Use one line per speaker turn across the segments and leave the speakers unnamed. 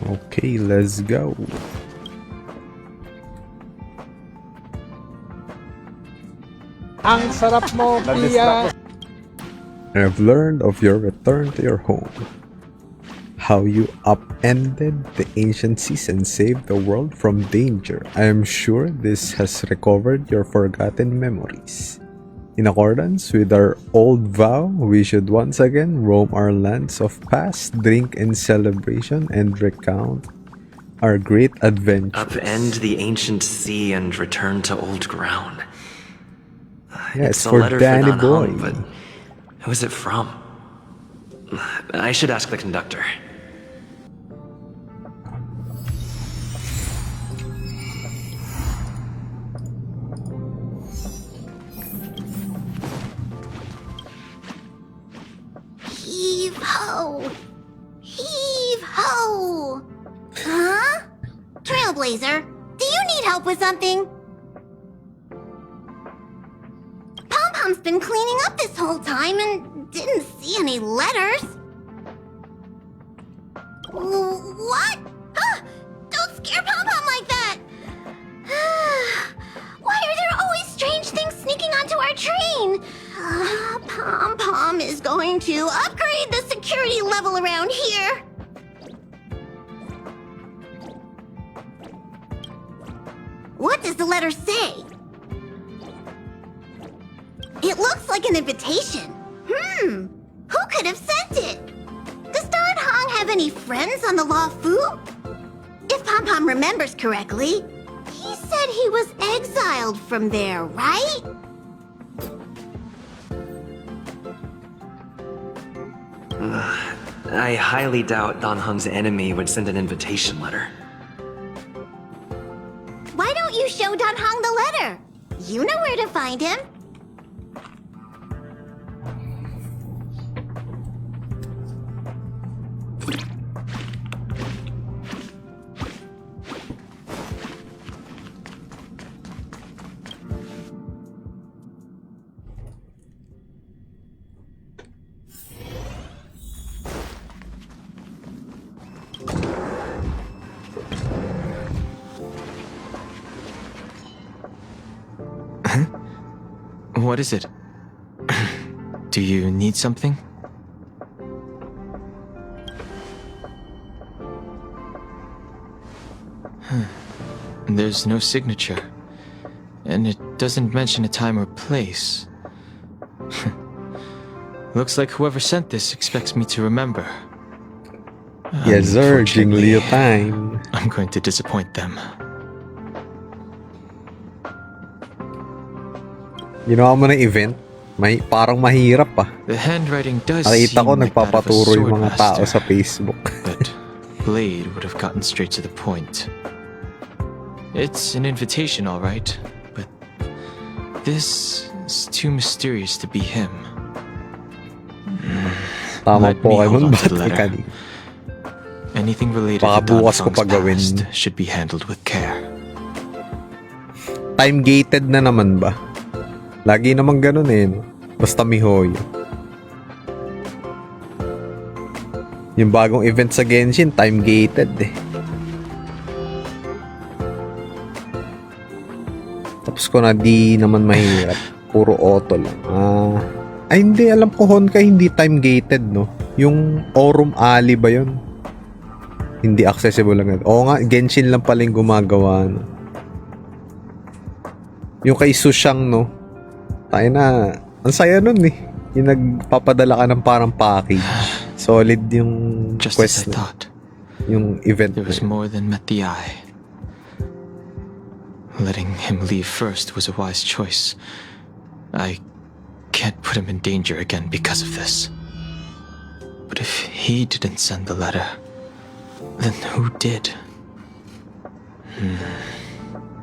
Okay, let's go.
Ang sarap mo, Pia.
I've learned of your return to your home. How you upended the ancient seas and saved the world from danger. I am sure this has recovered your forgotten memories. In accordance with our old vow, we should once again roam our lands of past, drink in celebration, and recount our great adventures.
Upend the ancient sea and return to old ground.
Yeah,
It's
it's
a
for
letter
Danny
for
Boy.
Hung, but who is it from? I should ask the conductor.
Heave ho! Heave ho! Huh? Trailblazer, do you need help with something? Pom-Pom's been cleaning up this whole time and didn't see any letters. What? Huh? Don't scare Pom-Pom like that! Why are there always strange things sneaking onto our train? Pom-Pom is going to upgrade the security level around here. What does the letter say? It looks like an invitation. Who could have sent it? Does Don Hong have any friends on the Law Fu? If Pom-Pom remembers correctly, he said he was exiled from there, right?
I highly doubt Don Hung's enemy would send an invitation letter.
Why don't you show Don Hong the letter? You know where to find him.
What is it? Do you need something? There's no signature. And it doesn't mention a time or place. Looks like whoever sent this expects me to remember.
Yes, sir. Jing Liu time.
I'm going to disappoint them.
Ginawa mo na event? Parang mahirap pa.
The handwriting does
Nakita ko
seem like that of a
nagpapaturo yung mga tao
swordmaster,
sa Facebook.
but Blade would have gotten straight to the point. It's an invitation, all right, but this is too mysterious to be him.
Tama
Let me
po kayo
hold
nun.
on to
Ba't
the letter.
kanina?
Anything related
Baka
to Don
bukas ko
Fong's
pa gawin.
past should be handled with care.
Time-gated na naman ba? Lagi naman ganun eh. No? Basta mihoyo. Yung bagong event sa Genshin, time-gated eh. Tapos ko na di naman mahirap. Puro auto lang. Ay hindi, alam ko Honkai hindi time-gated no. Yung Aurum Alley ba yun? Hindi accessible lang. Oo nga, Genshin lang pala yung gumagawa no. Yung kay Sushang no. Tayo na, ang saya nun eh. Yung nagpapadala ka ng parang package. Solid yung
Just
quest
as I
na.
thought,
Yung event
there
na
was
yun.
more than met the eye. Letting him leave first was a wise choice. I can't put him in danger again because of this. But if he didn't send the letter, then who did?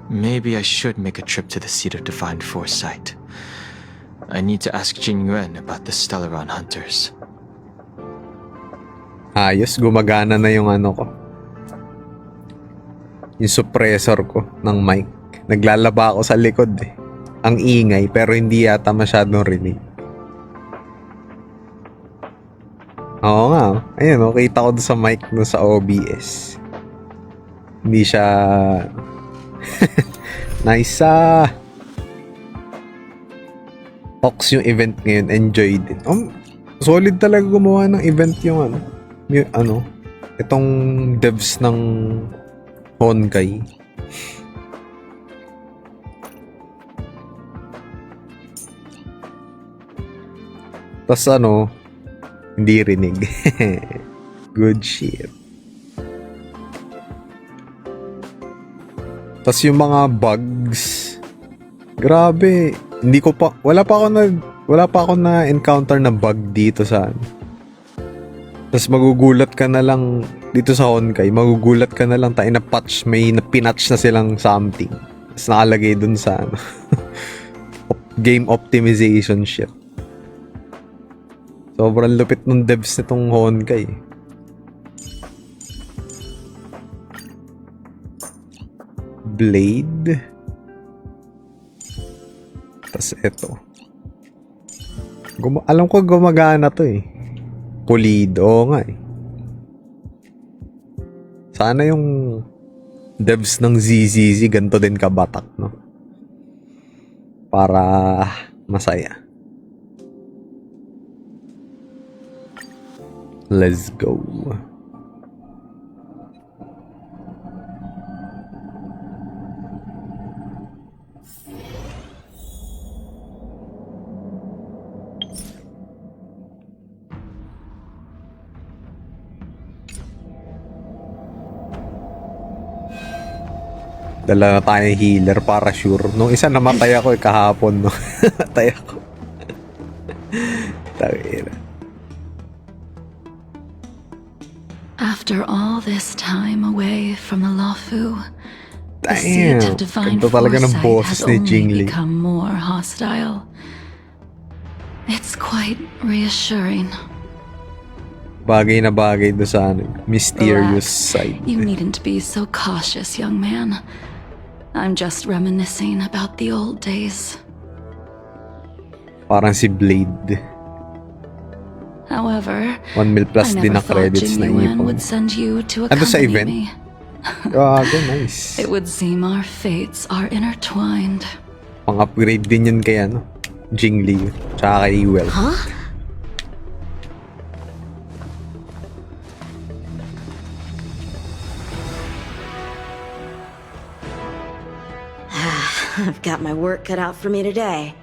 Maybe I should make a trip to the seat of divine foresight. I need to ask Jing Yuan about the Stellaron hunters.
Ayos, gumagana na yung ano ko. Yung suppressor ko ng mic. Naglalaba ako sa likod eh. Ang ingay pero hindi yata masyadong rinig. Oo nga. Ayun, kita ko doon sa mic no, sa OBS. Hindi siya... Nice Ox yung event ngayon. Enjoy din. Solid talaga gumawa ng event yung itong devs ng Honkai. Tas hindi rinig. Good shit. Tas yung mga bugs, grabe. Wala pa ako na encounter na bug dito sa Tas magugulat ka na lang dito sa Honkai, magugulat ka na lang tayo na patch, may pinatch na silang something. Tas nakalagay dun sa game optimization shit. Sobrang lupit ng devs nitong Honkai. Blade. Tas eto. Alam ko gumagana to eh. Pulido nga eh. Sana yung devs ng ZZZ ganito din kabatak, no? Para masaya. Let's go. Dala na tayo healer para sure. Nung isa namatay ako kahapon, no? Namatay ako. Tawira.
After all this time away from the Lafu, the
Damn.
seat of divine
Ganito talaga ng
foresight
boses
has
ni
only
Jing Li.
become more hostile. It's quite reassuring.
Bagay na bagay do sa mysterious
Relax.
side.
You needn't be so cautious, young man. I'm just reminiscing about the old days.
Parang si Blade.
However,
1 mil plus
I
din na
never thought
credits na
Jing
ipon.
would send you to
Ano sa
accompany
event?
me.
Gago, nice.
It would seem our fates are intertwined.
Pang-upgrade din yun kay Jing Li. Tsaka kay Well.
Huh?
I've got my work cut out for me today.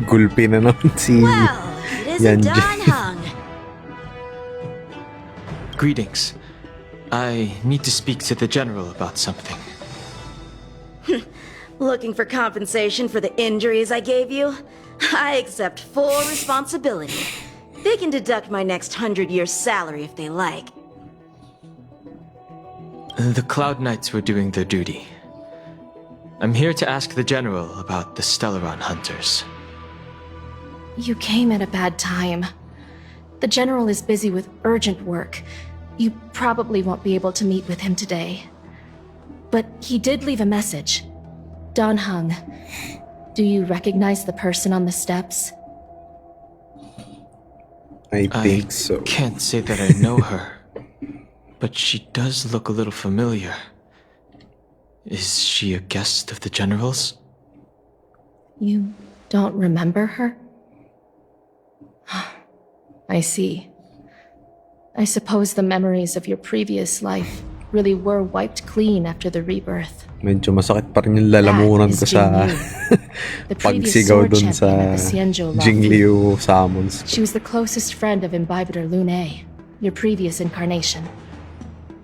Gulpi na naman si
Well, it isn't
Yanji.
done hung.
Greetings. I need to speak to the general about something.
Looking for compensation for the injuries I gave you? I accept full responsibility. They can deduct my next 100 years' salary if they like.
The Cloud Knights were doing their duty. I'm here to ask the general about the Stellaron hunters.
You came at a bad time. The general is busy with urgent work. You probably won't be able to meet with him today. But he did leave a message. Don Hung, do you recognize the person on the steps?
I think so.
Can't say that I know her, but she does look a little familiar. Is she a guest of the general's?
You don't remember her? I see. I suppose the memories of your previous life really were wiped clean after the rebirth.
Medyo masakit pa rin yung lalamunan ko sa
The previous
pagsigaw
sword
dun sa
champion at the Xianzhou Law
Jing
Fu.
Liu summons.
She was the closest friend of Imbibitor Lune, your previous incarnation.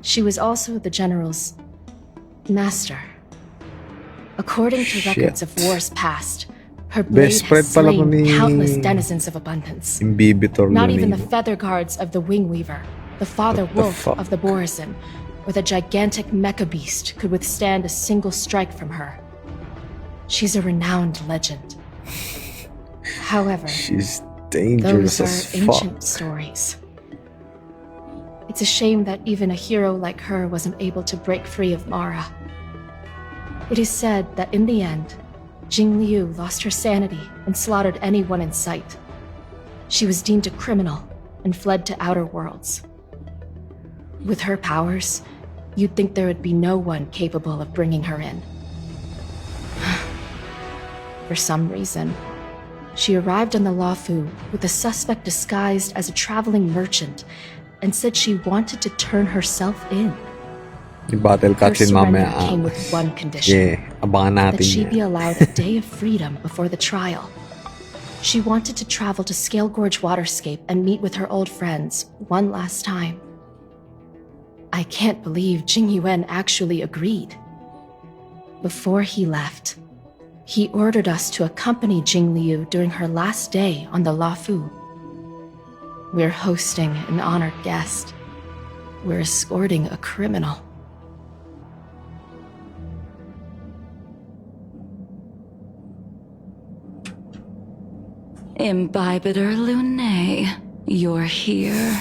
She was also the general's master. According to records of wars past, her blade
Best friend
has
pala ko
slain
ni
countless denizens of abundance.
Imbibitor
Not even the
Lune.
feather guards of the Wingweaver, the father
What the
wolf
fuck?
of the Borazon, or the gigantic mecha beast could withstand a single strike from her. She's a renowned legend. However,
She's dangerous
those
as
are
fuck.
ancient stories. It's a shame that even a hero like her wasn't able to break free of Mara. It is said that in the end, Jing Liu lost her sanity and slaughtered anyone in sight. She was deemed a criminal and fled to outer worlds. With her powers, you'd think there would be no one capable of bringing her in. For some reason, she arrived on the Luofu with a suspect disguised as a traveling merchant and said she wanted to turn herself in.
Yung battle
Her
cutscene
surrender
mamaya.
came with one condition.
Yeah, abangan natin
That she
yan.
be allowed a day of freedom before the trial. She wanted to travel to Scale Gorge Waterscape and meet with her old friends one last time. I can't believe Jing Yuan actually agreed. Before he left, he ordered us to accompany Jing Liu during her last day on the Luofu. We're hosting an honored guest. We're escorting a criminal.
Imbibitor Lunae, you're here.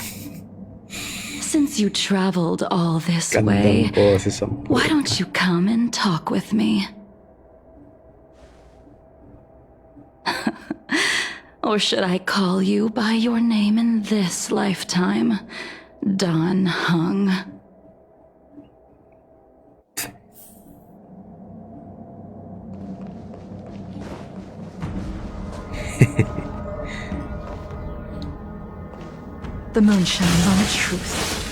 Since you traveled all this way,
Gandang boses ang
why don't you come and talk with me? Or should I call you by your name in this lifetime? Dan Heng. The moon shines on its truth.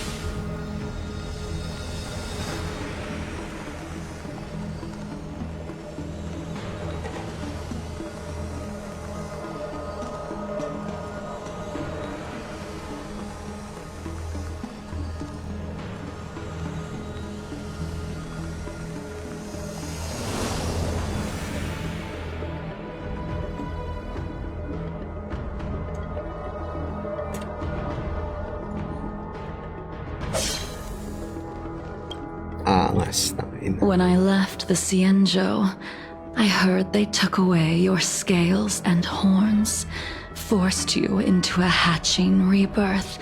angas na ina.
When I left the Xianzhou, I heard they took away your scales and horns, forced you into a hatching rebirth,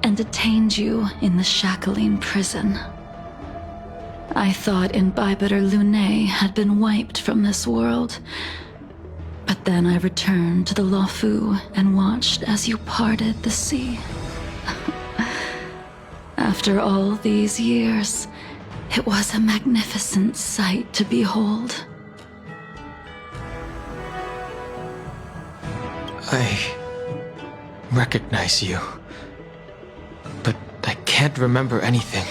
and detained you in the shackling prison. I thought Imbibitor Lunae had been wiped from this world, but then I returned to the Luofu and watched as you parted the sea. After all these years, it was a magnificent sight to behold.
I recognize you, but I can't remember anything.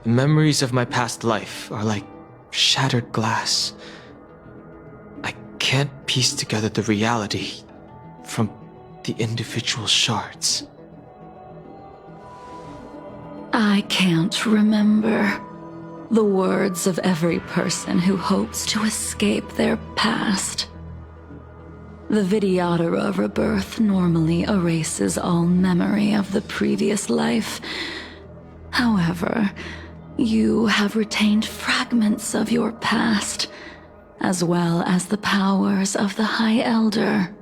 The memories of my past life are like shattered glass. I can't piece together the reality from the individual shards.
I can't remember the words of every person who hopes to escape their past. The Vidyadhara rebirth normally erases all memory of the previous life. However, you have retained fragments of your past, as well as the powers of the High Elder.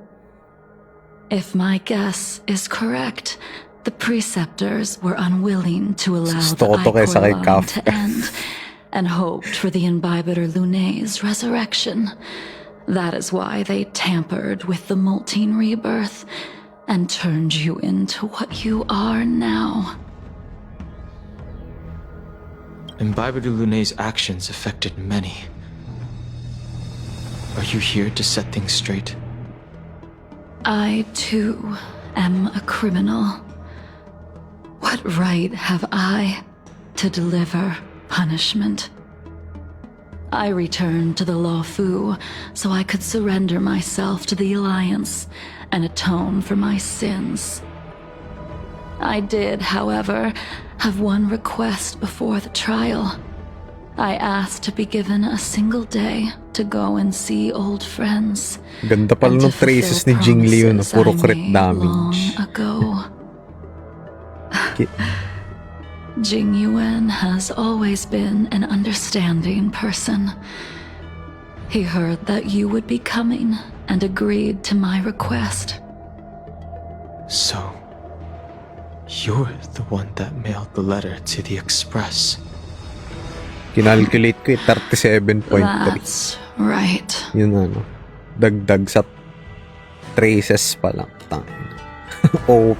If my guess is correct, the preceptors were unwilling to allow the
Stoto kay sa kay
Ichor line
Kafka.
to end, and hoped for the Imbibitor Lunae's resurrection. That is why they tampered with the molting rebirth and turned you into what you are now.
Imbibitor Lunae's actions affected many. Are you here to set things straight?
I, too, am a criminal. What right have I to deliver punishment? I returned to the Luofu so I could surrender myself to the Alliance and atone for my sins. I did, however, have one request before the trial. I asked to be given a single day to go and see old friends.
Ganda pala
and to
ng traces ni
fulfill
Jing Liu na
promises
puro
I
crit
made
damage.
long ago.
Ki-
Jing Yuan has always been an understanding person. He heard that you would be coming and agreed to my request.
So, you're the one that mailed the letter to the Express.
Kinalculate ko 37.3.
That's right.
Yun ano. Dagdag sa traces pa lang. Tangin. OP.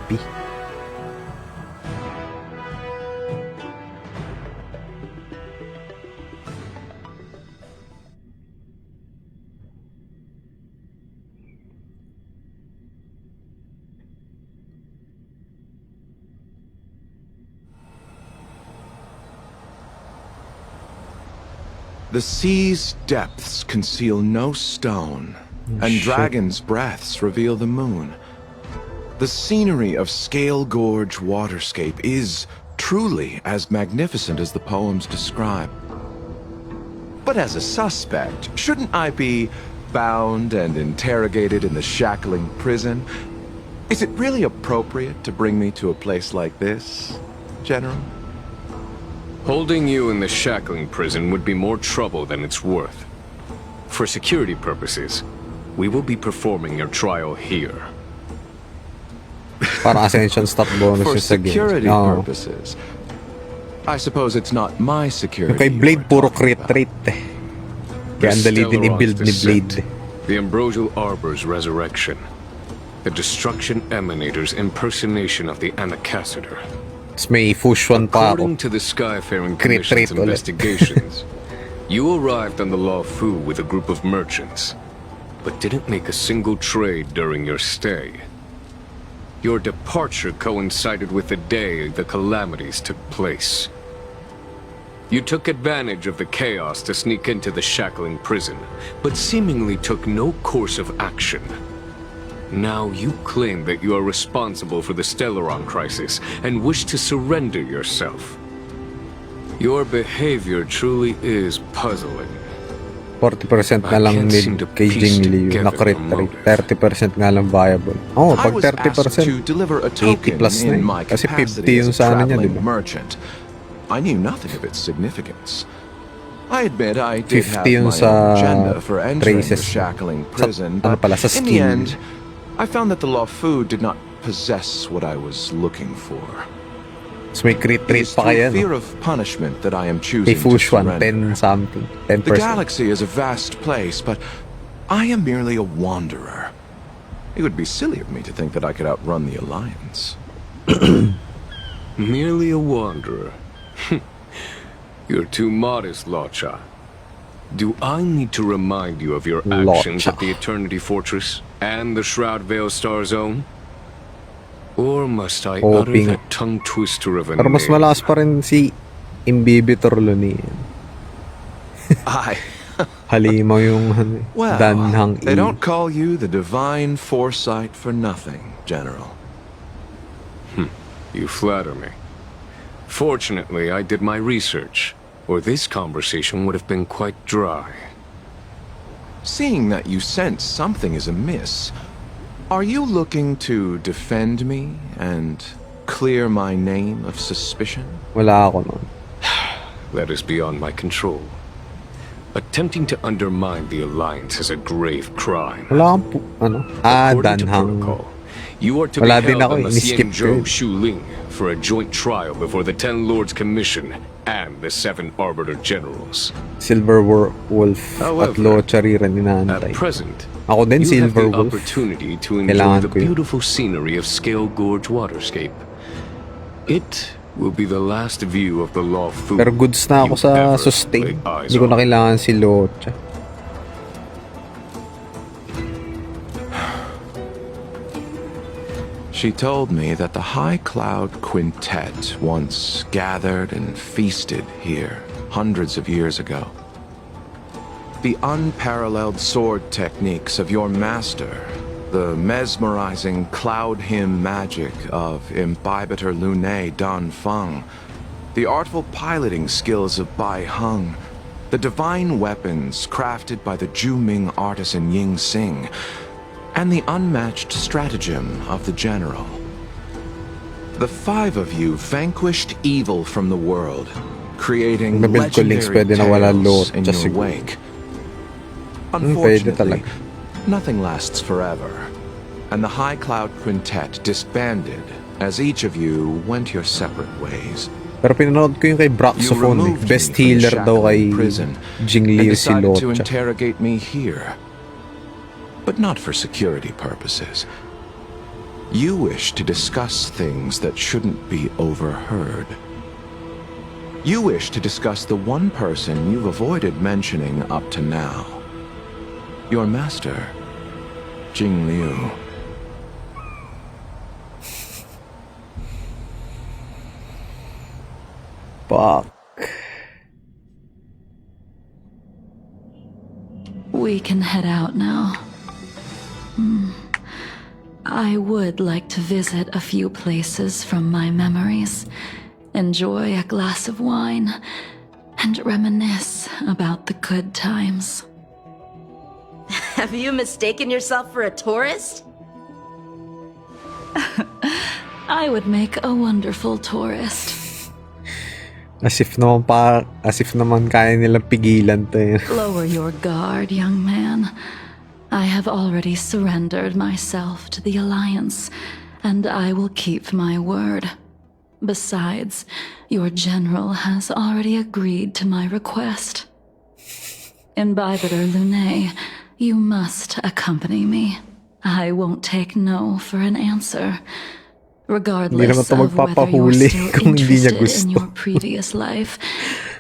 The sea's depths conceal no stone, and dragons' breaths reveal the moon. The scenery of Scale Gorge Waterscape is truly as magnificent as the poems describe. But as a suspect, shouldn't I be bound and interrogated in the shackling prison? Is it really appropriate to bring me to a place like this, General?
Holding you in the shackling prison would be more trouble than it's worth. For security purposes, we will be performing your trial here.
Para ascension stat bonus
For
sa game.
security purposes. I suppose it's not my security.
Yung kay Blade, puro crit rate eh. Kaya ang dali din i-build ni Blade.
The Ambrosial Arbor's resurrection. The Destruction Emanator's impersonation of the Anacaster.
Tapos may fusion pa ako.
According to the Skyfaring
Crit rate
Commission's
ulit.
investigations, you arrived on the LIU with a group of merchants, but didn't make a single trade during your stay. Your departure coincided with the day the calamities took place. You took advantage of the chaos to sneak into the shackling prison, but seemingly took no course of action. Now you claim that you are responsible for the Stellaron crisis and wish to surrender yourself. Your behavior truly is puzzling.
40% nga lang need kay Jing LIU na crit rate. 30% nga lang viable. Oh, pag 30%, 80 plus na eh. Kasi 50 yung sa ano niya, diba?
Merchant. I knew nothing of its significance. I admit I did have
50 yung
my
sa
own agenda for entering the
traces.
shackling
Sa,
prison,
ano
but
pala, sa
in the
skill.
end, I found that the LIU did not possess what I was looking for.
So may crit
It
rate
is
pa
through
kaya,
fear
no?
of punishment that I am
May
choosing to
fusion,
surrender.
10 something. 10%.
The galaxy is a vast place, but I am merely a wanderer. It would be silly of me to think that I could outrun the Alliance.
Merely a wanderer. You're too modest, Locha. Do I need to remind you of your actions
Locha.
at the Eternity Fortress and the Shroud Veil Star Zone? Or must I utter
Hoping.
that tongue twister of a
Pero mas
name?
malakas pa rin si Imbibitor Luni.
I...
Halimaw yung ano,
Well,
Danhang
they
E.
don't call you the divine foresight for nothing, General.
You flatter me. Fortunately, I did my research, or this conversation would have been quite dry.
Seeing that you sense something is amiss, are you looking to defend me and clear my name of suspicion?
Wala ako nun.
That is beyond my control. Attempting to undermine the Alliance is a grave crime.
Wala kang ano?
According to
Danhang.
protocol, you are to
Wala
be
din
held
ako,
on the
ini-skip ko
Xianzhou
yun.
Shuling for a joint trial before the 10 Lords Commission and the 7 Arbiter Generals.
Silver Wolf at
However,
Lochari rin
At
inaantay.
present,
Ako din,
you have
Silver
the
Wolf.
opportunity to enjoy
Kailangan
the
ko yun.
beautiful scenery of Scale Gorge Waterscape. It will be the last view of the LIU.
Pero goods na ako
you
sa
ever
sustain.
lay eyes
Hindi ko na
on.
kailangan si Locha.
She told me that the High Cloud Quintet once gathered and feasted here hundreds of years ago. The unparalleled sword techniques of your master, the mesmerizing cloud hymn magic of Imbibitor Lunae Dan Feng, the artful piloting skills of Bai Heng, the divine weapons crafted by the Ju-Ming artisan Ying Xing, and the unmatched stratagem of the General. The 5 of you vanquished evil from the world, creating
Nabuild ko links,
legendary
pwede na wala
tales
lore,
in
just
your
siguro.
wake.
Pwede
Unfortunately,
talaga.
nothing lasts forever, and the High Cloud Quintet disbanded as each of you went your separate ways.
Pero pinanood ko yung kay
You
Braxophone.
removed
Best
me from the
healer daw kay
shackling prison
Jing
and
LIU si
decided to
Locha.
interrogate me here, but not for security purposes. You wish to discuss things that shouldn't be overheard. You wish to discuss the one person you've avoided mentioning up to now. Your master, Jing LIU.
Fuck.
We can head out now. I would like to visit a few places from my memories, enjoy a glass of wine, and reminisce about the good times.
Have you mistaken yourself for a tourist?
I would make a wonderful tourist.
As if naman kaya nilang pigilan to.
Lower your guard, young man. I have already surrendered myself to the Alliance, and I will keep my word. Besides, your general has already agreed to my request. Imbibitor Lune, you must accompany me. I won't take no for an answer. Regardless of whether you're still interested in your previous life,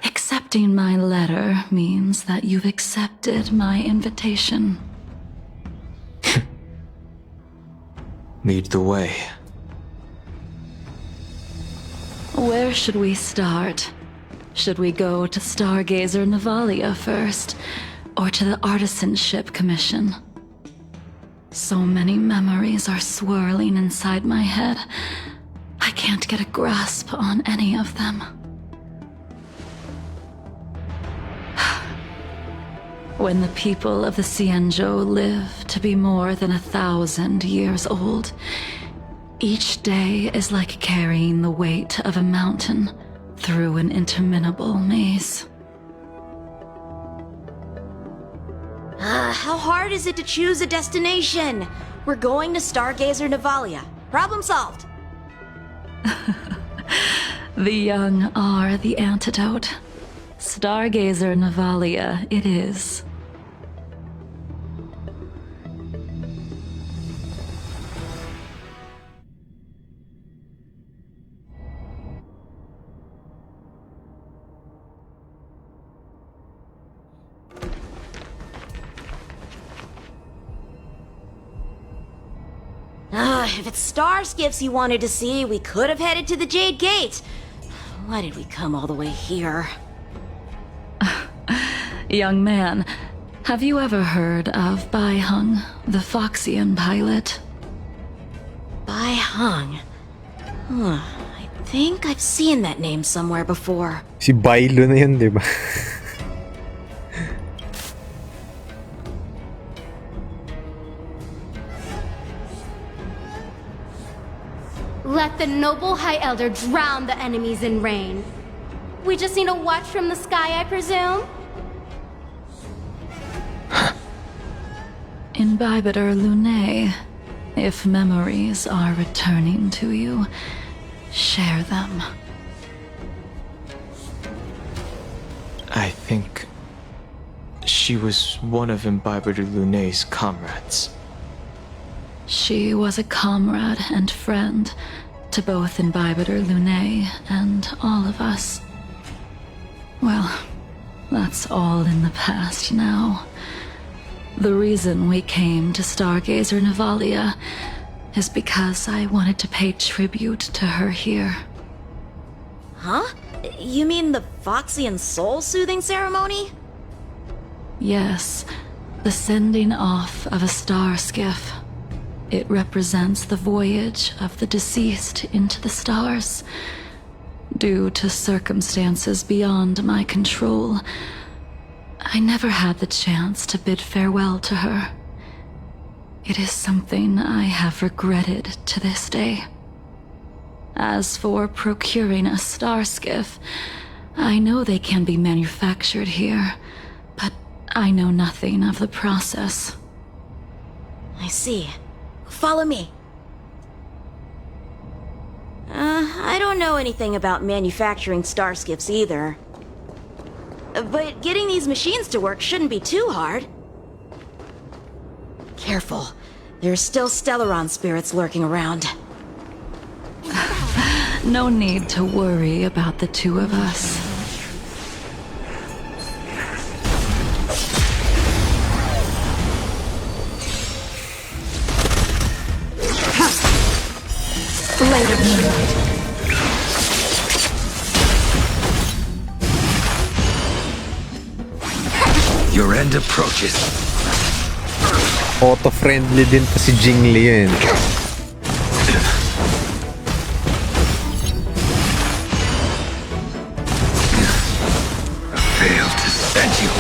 accepting my letter means that you've accepted my invitation.
Lead the way.
Where should we start? Should we go to Stargazer Navalia first, or to the Artisanship Commission? So many memories are swirling inside my head. I can't get a grasp on any of them. When the people of the Xianzhou live to be more than 1,000 years old, each day is like carrying the weight of a mountain through an interminable maze.
How hard is it to choose a destination? We're going to Stargazer Navalia. Problem solved.
The young are the antidote. Stargazer Navalia it is.
If it's star skiffs you wanted to see, we could have headed to the Jade Gate. Why did we come all the way here?
Young man, have you ever heard of Bai Hung, the Foxian pilot?
Bai Hung. I think I've seen that name somewhere before.
Si Bailo na yun, di ba?
Let the noble High Elder drown the enemies in rain. We just need a watch from the sky, I presume?
Imbibitor Lune, if memories are returning to you, share them.
I think she was one of Imbibitor Lune's comrades.
She was a comrade and friend to both Imbibitor Lune and all of us. Well, that's all in the past now. The reason we came to Stargazer Navalia is because I wanted to pay tribute to her here.
Huh? You mean the Foxian soul-soothing ceremony?
Yes, the sending off of a star skiff. It represents the voyage of the deceased into the stars. Due to circumstances beyond my control, I never had the chance to bid farewell to her. It is something I have regretted to this day. As for procuring a star skiff, I know they can be manufactured here, but I know nothing of the process.
I see. Follow me. I don't know anything about manufacturing star skiffs either. But getting these machines to work shouldn't be too hard. Careful. There are still Stellaron spirits lurking around.
No need to worry about the two of us. Later tonight.
Your end approaches.
Auto-friendly din pa si Jing Liu.
Failed to set you.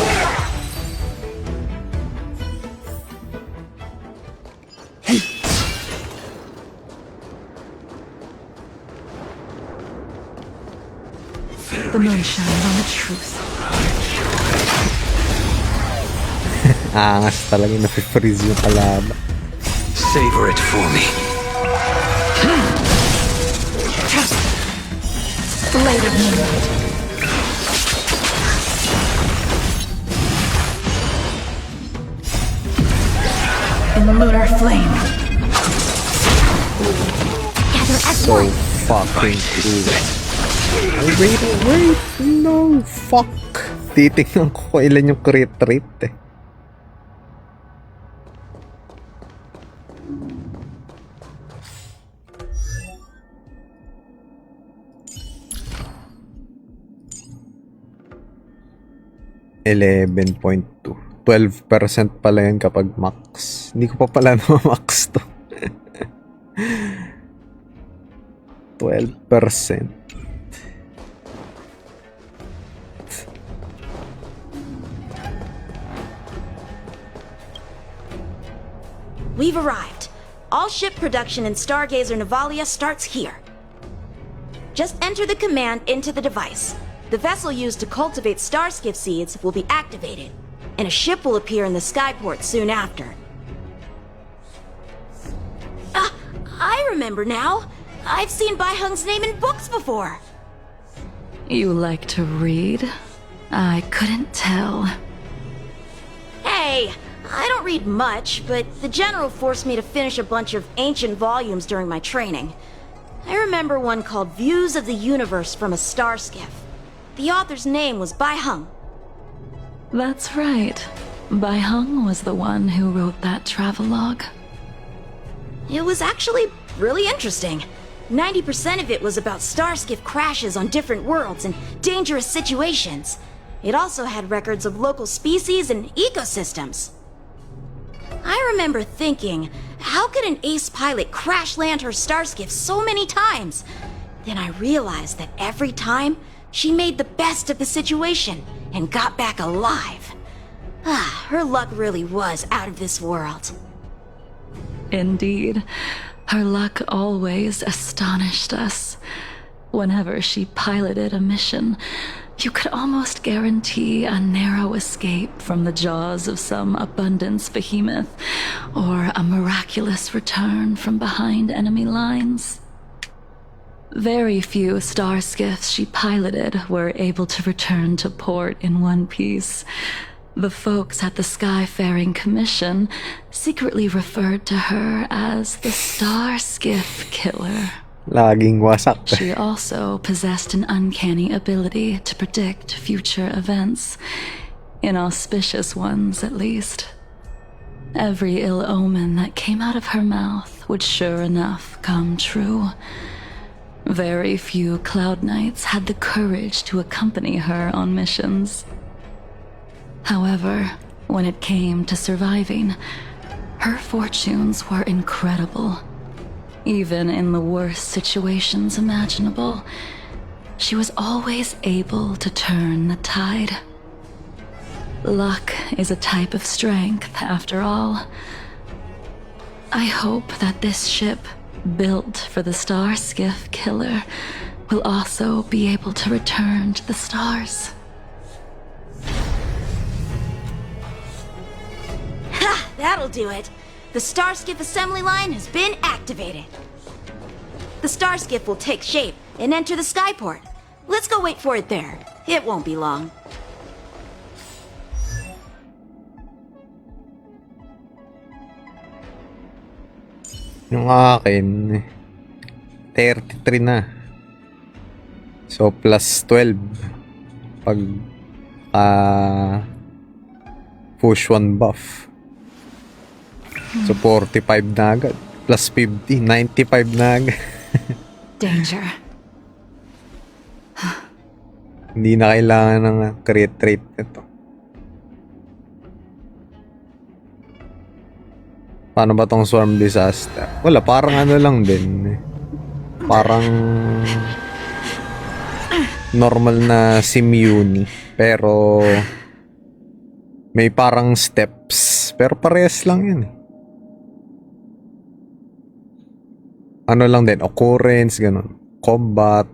The moon shines on the truth.
Angas talaga, nafe-freeze yung kalaban.
Savor it for me.
Blade of moonlight. In the lunar flame.
Gather as
So
one.
fucking cool. Wait, no, fuck. Titignan ko kung ilan yung crit rate eh. $11.2. 12% pala yan kapag max. Hindi ko pa pala na-max to. 12%.
We've arrived. All ship production in Stargazer Navalia starts here. Just enter the command into the device. The vessel used to cultivate starskiff seeds will be activated, and a ship will appear in the skyport soon after. I remember now. I've seen Bai Hung's name in books before.
You like to read? I couldn't tell.
Hey, I don't read much, but the General forced me to finish a bunch of ancient volumes during my training. I remember one called Views of the Universe from a Starskiff. The author's name was Bai Hung.
That's right. Bai Hung was the one who wrote that travelogue.
It was actually really interesting. 90% of it was about starskiff crashes on different worlds and dangerous situations. It also had records of local species and ecosystems. I remember thinking, how could an ace pilot crash land her starskiff so many times? Then I realized that every time, she made the best of the situation and got back alive. Her luck really was out of this world.
Indeed. Her luck always astonished us. Whenever she piloted a mission, you could almost guarantee a narrow escape from the jaws of some abundance behemoth, or a miraculous return from behind enemy lines. Very few starskiffs she piloted were able to return to port in one piece. The folks at the Skyfaring Commission secretly referred to her as the Starskiff Killer.
Laging wasak.
She also possessed an uncanny ability to predict future events, inauspicious ones at least. Every ill omen that came out of her mouth would sure enough come true. Very few Cloud Knights had the courage to accompany her on missions. However, when it came to surviving, her fortunes were incredible. Even in the worst situations imaginable, she was always able to turn the tide. Luck is a type of strength, after all. I hope that this ship, built for the Starskiff Killer, will also be able to return to the stars.
Ha! That'll do it. The Starskiff assembly line has been activated. The Starskiff will take shape and enter the skyport. Let's go wait for it there. It won't be long.
Yung akin, 33 na. So, plus 12. Pag push 1 buff. So, 45 na agad. Plus 50, 95 na agad.
Danger.
Hindi na kailangan ng crit rate nito. Paano ba tong swarm disaster? Wala, parang ano lang din. Parang normal na Simuni. Pero may parang steps. Pero parehas lang yun. Ano lang din, occurrence, ganun. Combat,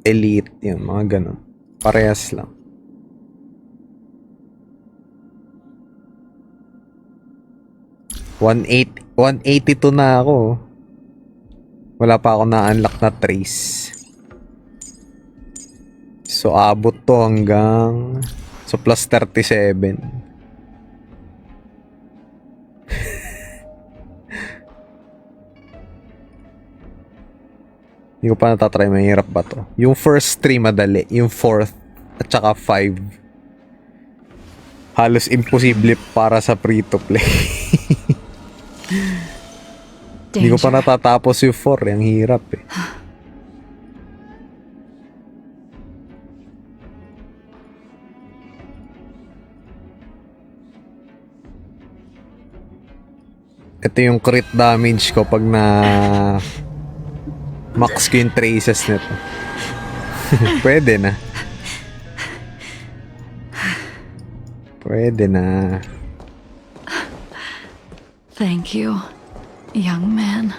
elite, yun, mga ganun. Parehas lang. $182 na ako. Wala pa ako na-unlock na trace. So, abot to hanggang... So, plus 37. Hindi ko pa natatry. Mahirap ba to? Yung first 3 madali. Yung fourth at saka 5. Halos imposible para sa free-to-play. Hindi ko pa natatapos yung 4. Ang hirap eh. Ito yung crit damage ko pag na max ko yung traces nito. Pwede na. Pwede na.
Thank you, young man.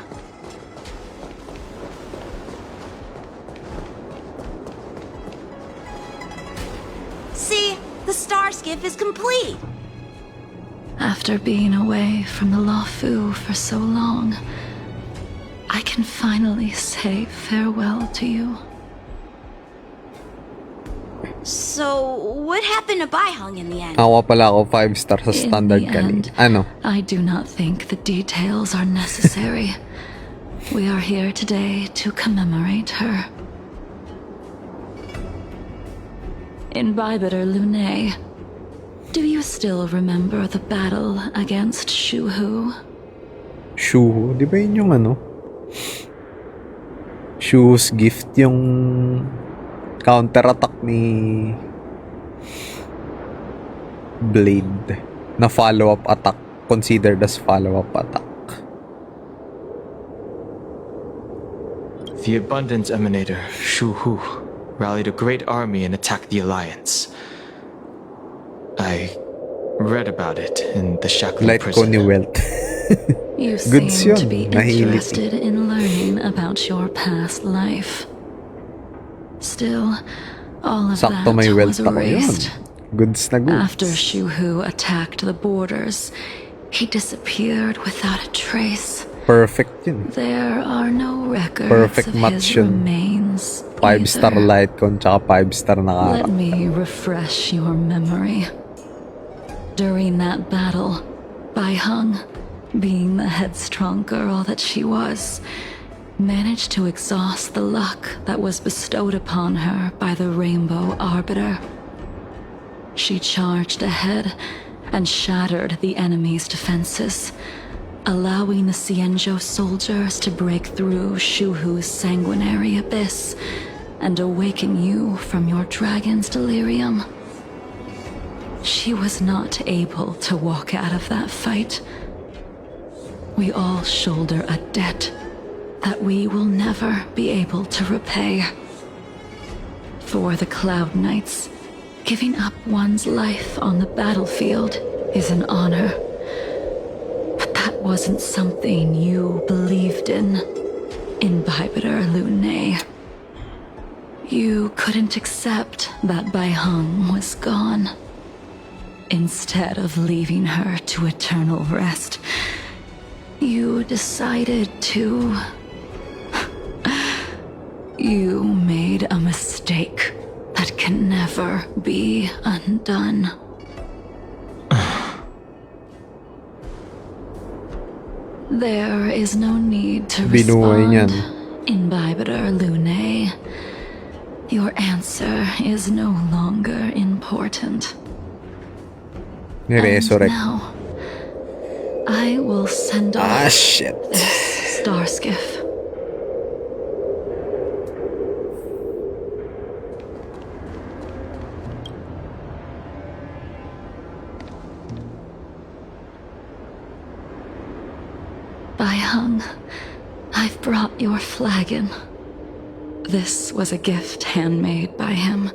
See, the star skiff is complete.
After being away from the LIU for so long, I can finally say farewell to you.
So, what happened to Baihang in the end?
Ako pala ako 5 star sa standard kanina. Ano?
I do not think the details are necessary. We are here today to commemorate her. In Bybiter Lune, do you still remember the battle against Shuhu?
Shuhu? Di ba yun yung ano? Shuhu's gift, yung counter-attack ni Blade na follow-up attack, considered as follow-up attack.
The Abundance Emanator, Shuhu, rallied a great army and attacked the Alliance. I read about it in the Shackling
Light
prison.
ko ni Welt.
You
Good
seem
yun.
to be
Nahilig.
interested in learning about your past life. Still, all of
Sakto may
that
Welt
was
ako yun.
erased.
Goods na goods.
After Shuhu attacked the borders, he disappeared without a trace.
Perfect yun.
There are no records
Perfect
of
match
his
yun.
remains
5-star
either.
light con tsaka 5-star na
Let me refresh your memory. During that battle, Baihang, being the headstrong girl that she was, managed to exhaust the luck that was bestowed upon her by the Rainbow Arbiter. She charged ahead and shattered the enemy's defenses, allowing the Xianzhou soldiers to break through Shuhu's sanguinary abyss and awaken you from your dragon's delirium. She was not able to walk out of that fight. We all shoulder a debt that we will never be able to repay. For the Cloud Knights, giving up one's life on the battlefield is an honor. But that wasn't something you believed in Bybiter Lune. You couldn't accept that Baihang was gone. Instead of leaving her to eternal rest, you decided to... You made a mistake that can never be undone. There is no need to
Binuhay niyan.
respond in Bybiter Lune. Your answer is no longer important. And
Ni-resurrect.
now, I will send off
Shit.
this star skiff. by Hung. I've brought your flagon. This was a gift handmade by him,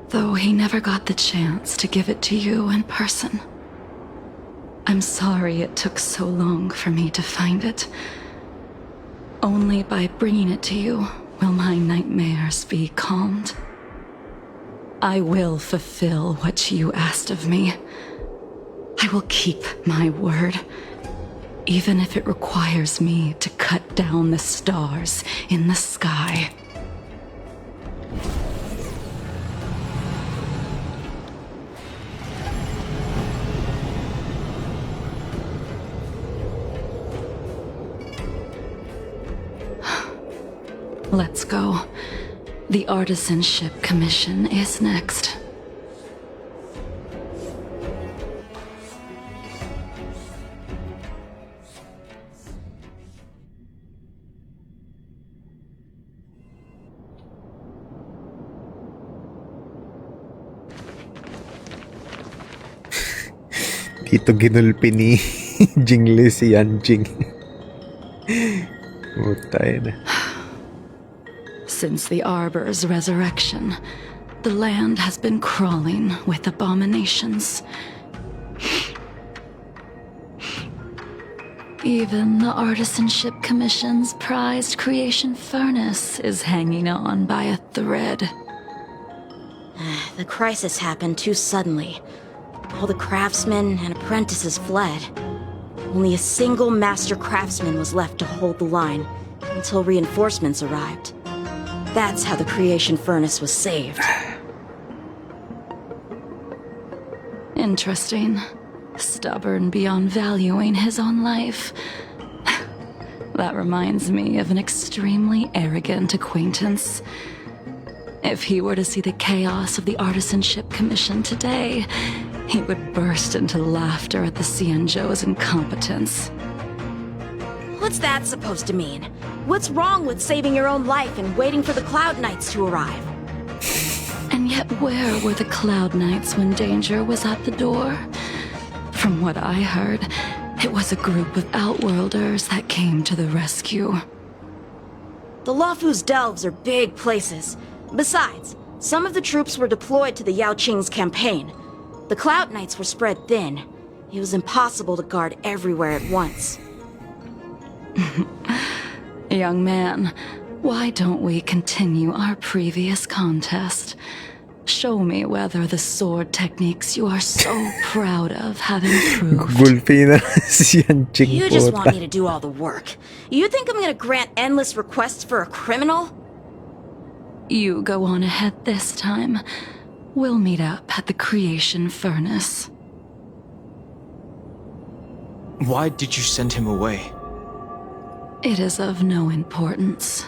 though he never got the chance to give it to you in person. I'm sorry it took so long for me to find it. Only by bringing it to you will my nightmares be calmed. I will fulfill what you asked of me. I will keep my word, even if it requires me to cut down the stars in the sky. Let's go. The Artisanship Commission is next.
Dito ginulpi ni Jingle si Jing. Putay na.
Since the Arbor's resurrection, the land has been crawling with abominations. Even the Artisanship Commission's prized creation furnace is hanging on by a thread.
The crisis happened too suddenly. All the craftsmen and apprentices fled. Only a single master craftsman was left to hold the line until reinforcements arrived. That's how the creation furnace was saved.
Interesting. Stubborn beyond valuing his own life. That reminds me of an extremely arrogant acquaintance. If he were to see the chaos of the Artisanship Commission today, he would burst into laughter at the Xianzhou's incompetence.
What's that supposed to mean? What's wrong with saving your own life and waiting for the Cloud Knights to arrive?
And yet where were the Cloud Knights when danger was at the door? From what I heard, it was a group of Outworlders that came to the rescue.
The Luofu's delves are big places. Besides, some of the troops were deployed to the Yao Qing's campaign. The Cloud Knights were spread thin. It was impossible to guard everywhere at once.
Young man, why don't we continue our previous contest? Show me whether the sword techniques you are so proud of have improved.
Gulpi na si Jing.
You just want me to do all the work. You think I'm gonna grant endless requests for a criminal?
You go on ahead this time. We'll meet up at the creation furnace.
Why did you send him away?
It is of no importance.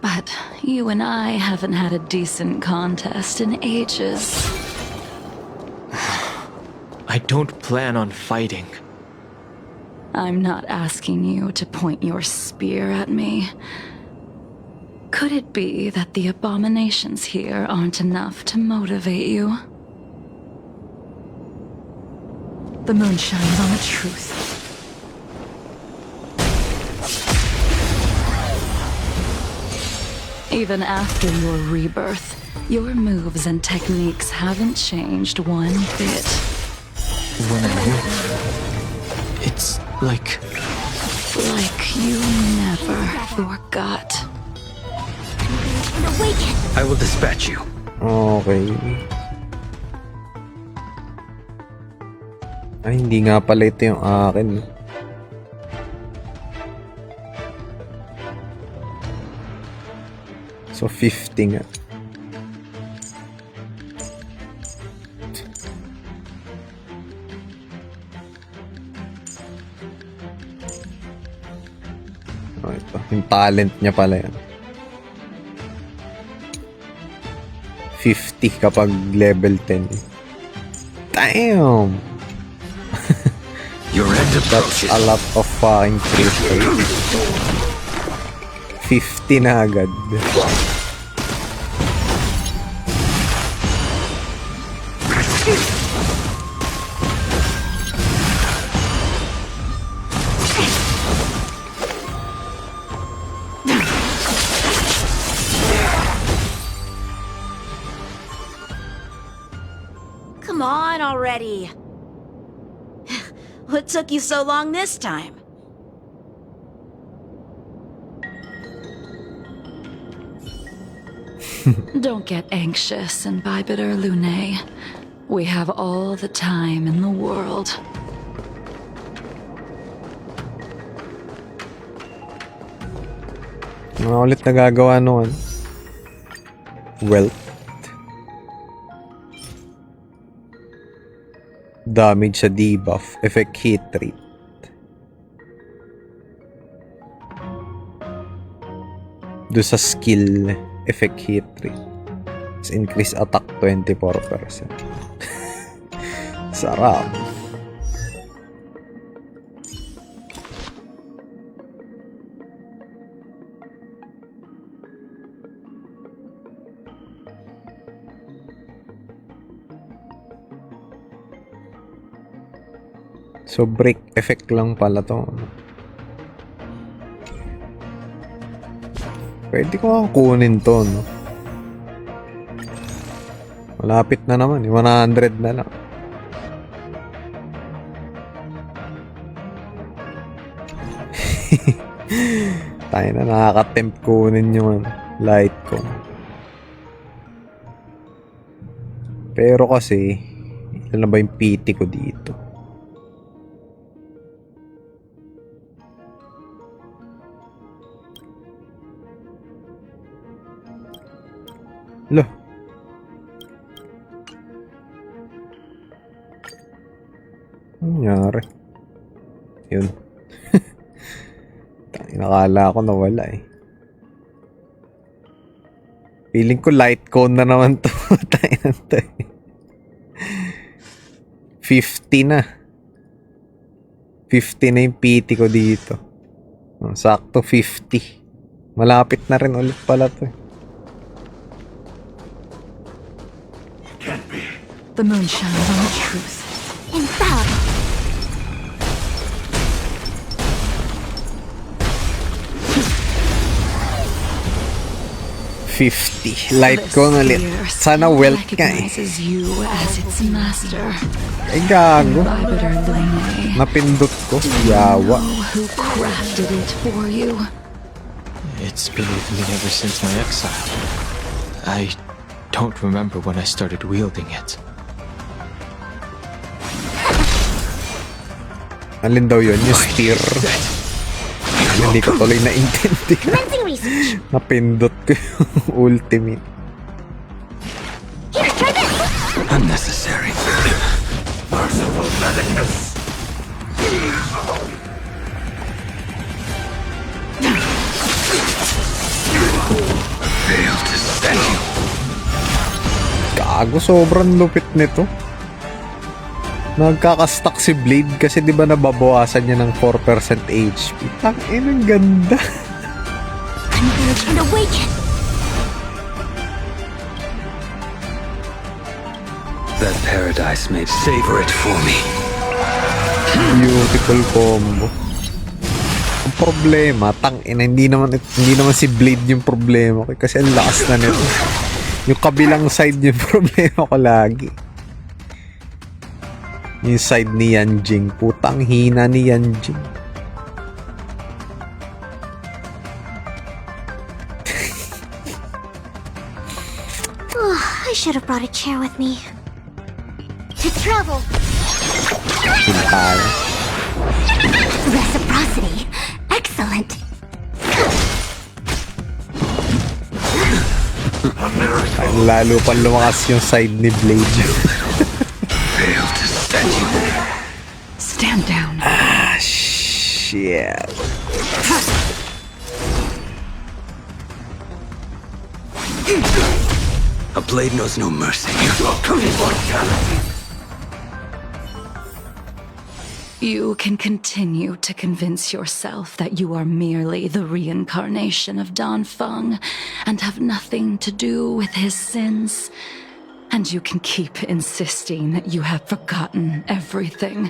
But you and I haven't had a decent contest in ages.
I don't plan on fighting.
I'm not asking you to point your spear at me. Could it be that the abominations here aren't enough to motivate you? The moon shines on the truth. Even after your rebirth, your moves and techniques haven't changed one bit.
When I move, it's like...
Like you never forgot.
I will dispatch you.
Okay. Ay, hindi nga pala ito yung akin. So, 50 nga. Oh, ito. Yung talent niya pala yan. 50 kapag level 10. Damn!
Your end
That's
approaches.
a lot of fucking crystals. 50 na agad.
Come on already. What took you so long this time?
Don't get anxious, Imbibitor Lunae. We have all the time in the world.
Mga ulit na gagawa noon. Wealth. Damage sa debuff. Effect hit rate. Do sa skill. Effect hit rate. Increase attack 24%. Sarap. So break effect lang pala to. Pwede ko nga kunin to, no? Malapit na naman, 100 na lang. Tayo na, nakaka-tempt kunin yung light ko. Pero kasi, ilan na ba yung PT ko dito? Loh. Ano nangyari? Yun. Nakala ko nawala eh. Feeling ko light cone na naman to. Tayo na to eh. 50 na. 50 na yung PT ko dito. Sakto 50. Malapit na rin ulit pala to eh.
The moon shines on the truth.
Infallible.
Light ko ulit. Sana wealth ka eh.
You as its master.
Ay gago. Napindot ko. Yawa.
Who crafted it for you?
It's been with me ever since my exile. I don't remember when I started wielding it.
Alin daw yun? Yung spear. Hindi ko tuloy na-intindi. Napindot ko yung ultimate.
Here, try this!
Unnecessary. Merciful madness. Failed to stand you.
Gago, sobrang lupit nito. Nagkakastuck si Blade kasi di ba nababawasan niya ng 4% HP. Tangin, ang ganda.
Converge and awaken!
That paradise may savor it for me.
Beautiful combo. Ang problema, tangin, hindi naman si Blade yung problema ko kasi ang lakas na nito. Yung kabilang side yung problema ko lagi. Yung side ni JING. Putang hina ni JING.
I should have brought a chair with me. To travel. Reciprocity. Excellent.
Lalo pa lumakas yung side ni Blade.
Stand down.
Ah, shit.
A blade knows no mercy.
You can continue to convince yourself that you are merely the reincarnation of Danfeng and have nothing to do with his sins. And you can keep insisting that you have forgotten everything.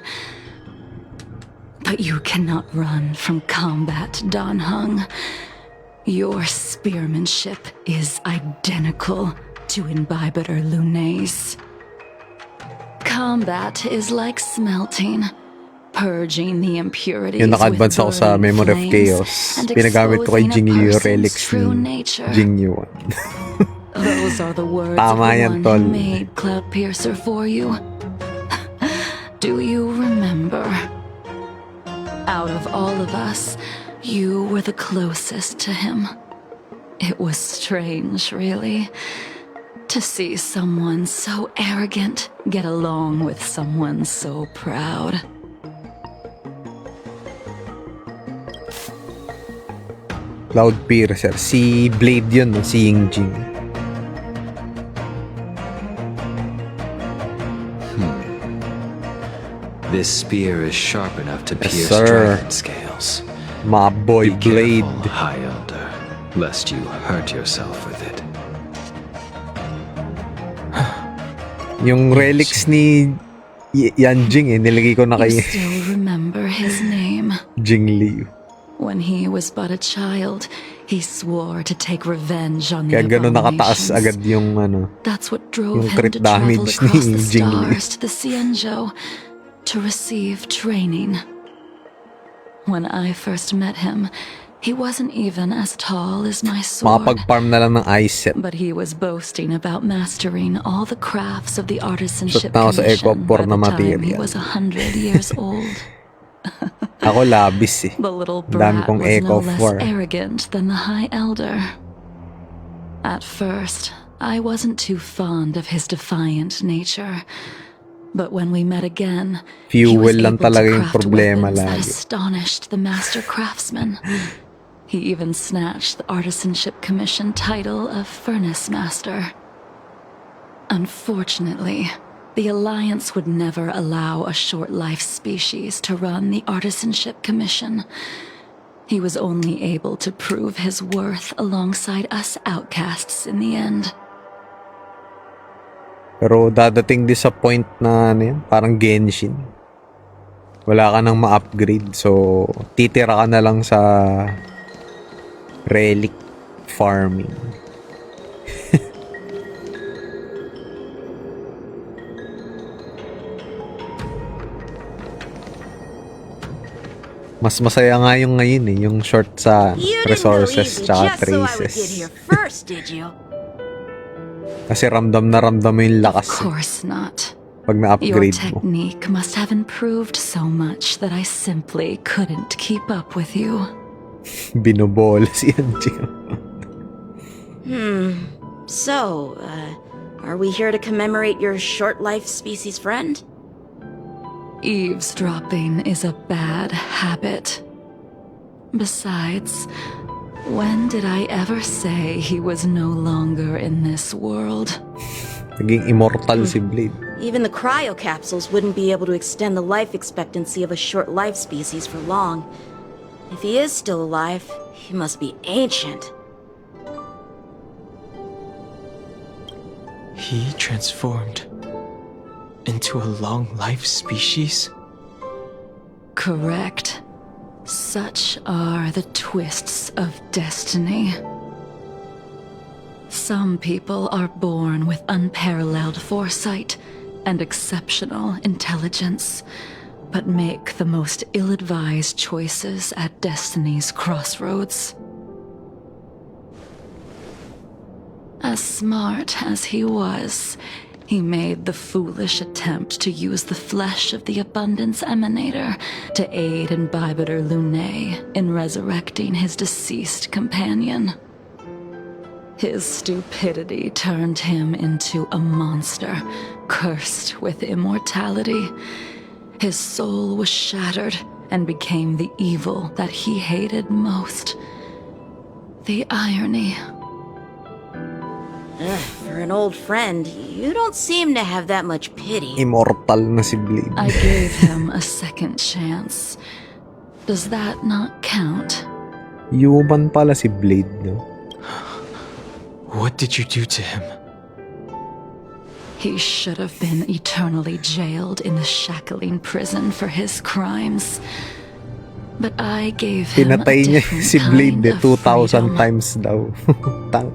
But you cannot run from combat, Danheng. Your spearmanship is identical to Imbibitor Lunae's. combat is like smelting, purging the impurities
Yung
with
naka-advance ako sa
burning
Memory of
flames
Chaos.
and
Pinagamit ko kay
exposing a
Jing Liu
person's
relics
true
ni
nature.
Jing Liu.
Those are the words
Tama
of the
yan,
one
tol.
who made Cloudpiercer for you. Do you remember? Out of all of us, you were the closest to him. It was strange, really, to see someone so arrogant get along with someone so proud.
Cloudpiercer. Si Blade yun, no? Si Jing.
This spear is sharp enough to
Yes,
pierce
sir.
dragon scales.
My boy
Be
Blade.
careful, High Elder, lest you hurt yourself with it.
Yung relics ni Yan Jing nilagay ko na
You
kay
still remember his name.
Jing Liu.
When he was but a child, he swore to take revenge on the
Kaya gano'n nakataas
abominations.
agad yung
That's what drove
yung
him
crit
to travel
damage ni
across the
Jing Liu.
stars to the Xianzhou to receive training. When I first met him, he wasn't even as tall as my sword.
Makapag-farm na lang ng ice set.
But he was boasting about mastering all the crafts of the artisanship
Shoot na ako sa
commission
Eco-Por
by
na
the time he
material.
was 100 years old.
Ako labis eh.
The little
Dami
brat
kong
was no
Eco-4.
less arrogant than the High Elder. At first, I wasn't too fond of his defiant nature. But when we met again, he
Fuel
was
lang
able to
talaga yung
craft
problema
weapons that
lagi.
astonished the master craftsman. He even snatched the artisanship commission title of Furnace Master. Unfortunately, the Alliance would never allow a short-life species to run the artisanship commission. He was only able to prove his worth alongside us outcasts in the end.
Pero dadating din sa point na ano yan, parang Genshin. Wala ka nang ma-upgrade. So, titira ka na lang sa relic farming. Mas masaya nga yung ngayon eh, yung short sa
You didn't go
resources
easy
tsaka
just so I would get
traces.
here first, did you?
Kasi ramdam na ramdam mo yung
Of
lakas eh,
course not.
pag
Your
na-upgrade mo.
technique must have improved so much that I simply couldn't keep up with you.
Binobola si Anjing.
So, are we here to commemorate your short-life species friend?
Eavesdropping is a bad habit. Besides, when did I ever say he was no longer in this world?
Naging immortal si Blade.
Even the cryo capsules wouldn't be able to extend the life expectancy of a short-life species for long. If he is still alive, he must be ancient.
He transformed into a long-life species?
Correct. Such are the twists of destiny. Some people are born with unparalleled foresight and exceptional intelligence, but make the most ill-advised choices at destiny's crossroads. As smart as he was, he made the foolish attempt to use the flesh of the Abundance Emanator to aid in Bibiter Lunae in resurrecting his deceased companion. His stupidity turned him into a monster, cursed with immortality. His soul was shattered and became the evil that he hated most. The irony.
For an old friend, you don't seem to have that much pity.
Immortal na si Blade.
I gave him a second chance. Does that not count?
Human pala si Blade, no?
What did you do to him?
He should have been eternally jailed in the shackling prison for his crimes. But I gave him a
Pinatay niya
different
si Blade
kind of
2,000
freedom.
times daw.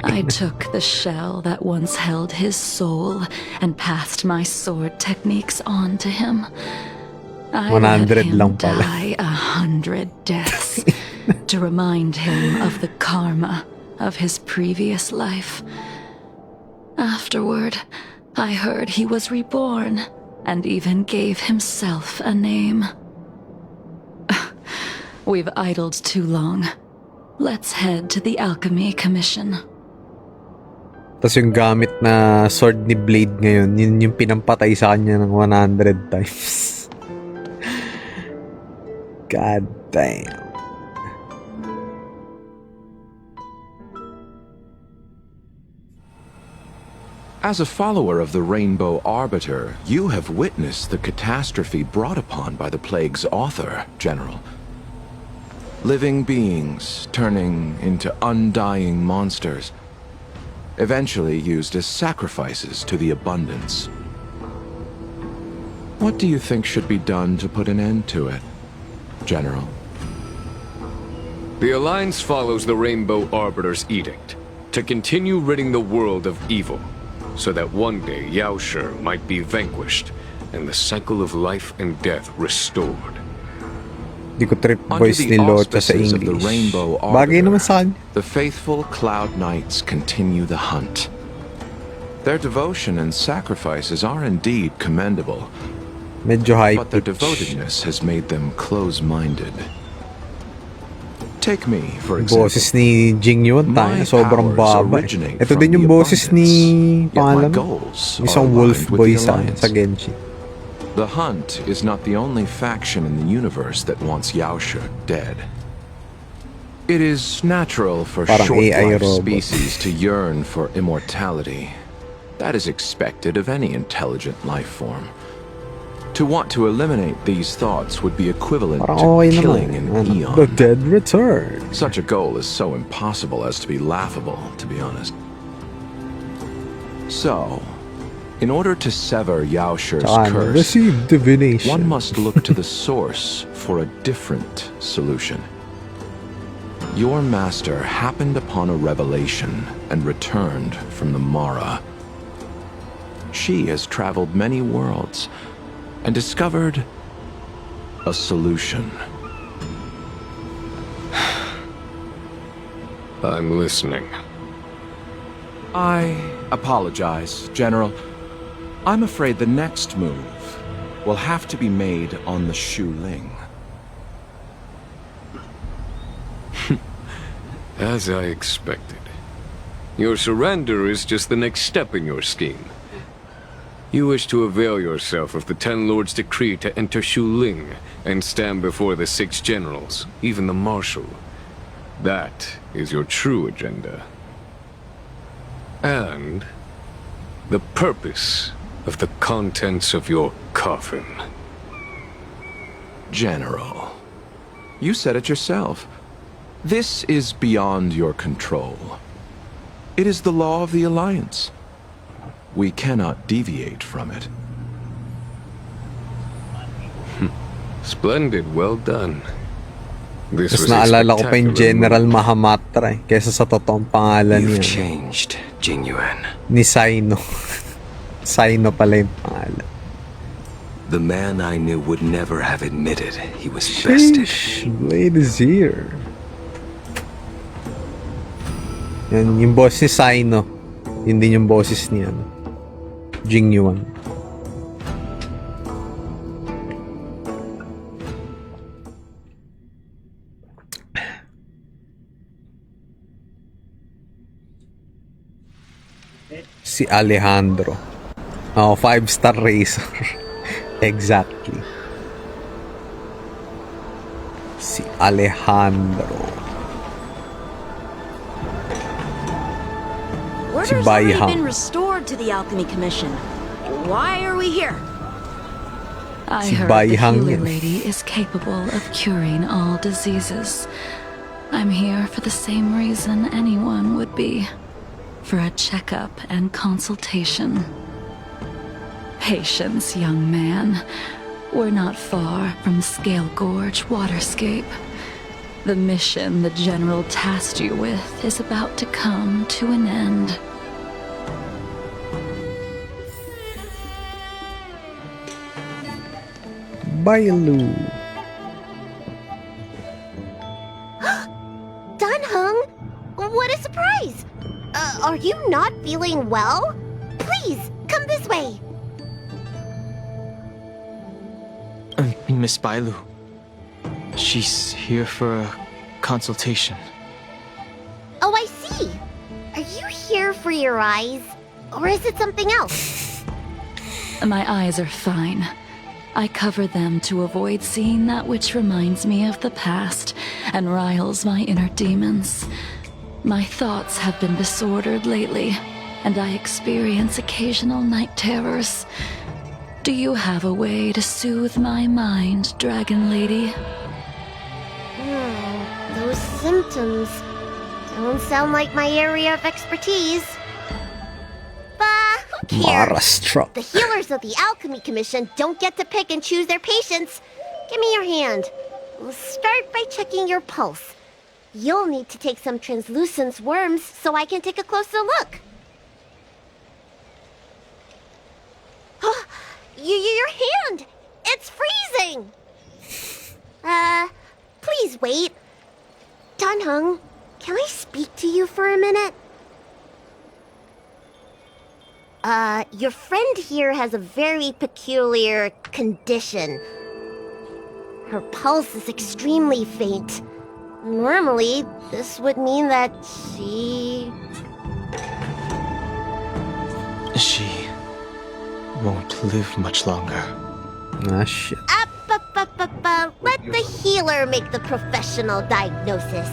I took the shell that once held his soul and passed my sword techniques on to him. I
100
let him
lang pala.
die 100 deaths to remind him of the karma of his previous life. Afterward, I heard he was reborn and even gave himself a name. We've idled too long. Let's head to the Alchemy Commission.
Tapos yung gamit na sword ni Blade ngayon, yun yung pinampatay sa kanya ng 100 times. God damn.
As a follower of the Rainbow Arbiter, you have witnessed the catastrophe brought upon by the plague's author, General. Living beings turning into undying monsters, eventually used as sacrifices to the abundance. What do you think should be done to put an end to it, General?
The Alliance follows the Rainbow Arbiter's edict to continue ridding the world of evil, so that one day Yaoshi might be vanquished and the cycle of life and death restored.
Di ko trip
Under
voice
the
ni Lota sa
auspices of the
English.
Rainbow
Bagay naman sa
Arbiter,
kanya.
the faithful Cloud Knights continue the hunt. Their devotion and sacrifices are indeed commendable,
Medyo high
but their
pitch.
devotedness has made them close-minded. Take me, for example.
Boses ni Jing yun, tayo.
My
Sobrang
powers
baba.
originate
Ito
from
din yung
the
boses ni
abundance, yet my
pangalan.
goals
Isang
are
wolf
aligned with
boy
the
sa
Alliance.
Genshin.
The Hunt is not the only faction in the universe that wants Yaoshi dead. It is natural for
Parang AI
short-lived
robot.
species to yearn for immortality. That is expected of any intelligent life form. To want to eliminate these thoughts would be equivalent
Parang
to
okay
killing
naman.
an eon.
The Dead Return.
Such a goal is so impossible as to be laughable, to be honest. So, in order to sever Yaoshi's curse,
receive divination.
one must look to the source for a different solution. Your master happened upon a revelation and returned from the Mara. She has traveled many worlds and discovered a solution.
I'm listening.
I apologize, General. I'm afraid the next move will have to be made on the Shu Ling.
As I expected. Your surrender is just the next step in your scheme. You wish to avail yourself of the Ten Lords' decree to enter Shu Ling and stand before the 6 generals, even the Marshal. That is your true agenda. And the purpose of the contents of your coffin.
General, you said it yourself. This is beyond your control. It is the law of the Alliance. We cannot deviate from it.
Splendid, well done. This
Tapos
was a
naalala ko pa yung
spectacular
General
move.
Mahamatra kesa sa totoong pangalan
You've
niya.
changed, Jing Yuan.
Ni Saino. Saino pala yung pangalan.
The man I knew would never have admitted he was bested.
Sheesh, Blade is here. Yan, yung boss ni Saino. Yun din yung boses niya. Jing Yuan. Si Alejandro. Oh, 5-star racer. Exactly. Si Alejandro.
Order's
Bai
already
Hang.
been restored to the Alchemy Commission. Why are we here?
I
Si
heard
Bai
the
Hang
Healer
yan.
Lady is capable of curing all diseases. I'm here for the same reason anyone would be. For a checkup and consultation. Patience, young man. We're not far from Scale Gorge Waterscape. The mission the General tasked you with is about to come to an end.
Bailu.
Dunhung? What a surprise! Are you not feeling well? Please, come this way.
Miss Bailu. She's here for a consultation.
Oh, I see. Are you here for your eyes? Or is it something else?
My eyes are fine. I cover them to avoid seeing that which reminds me of the past and riles my inner demons. My thoughts have been disordered lately, and I experience occasional night terrors. Do you have a way to soothe my mind, Dragon Lady?
Those symptoms don't sound like my area of expertise. But who cares?
Mara struck.
The healers of the Alchemy Commission don't get to pick and choose their patients. Give me your hand. We'll start by checking your pulse. You'll need to take some translucent worms so I can take a closer look. Your hand! It's freezing! Please wait. Dunhung, can I speak to you for a minute? Your friend here has a very peculiar condition. Her pulse is extremely faint. Normally, this would mean that she
won't live much longer.
Ah, shit.
Let the healer make the professional diagnosis.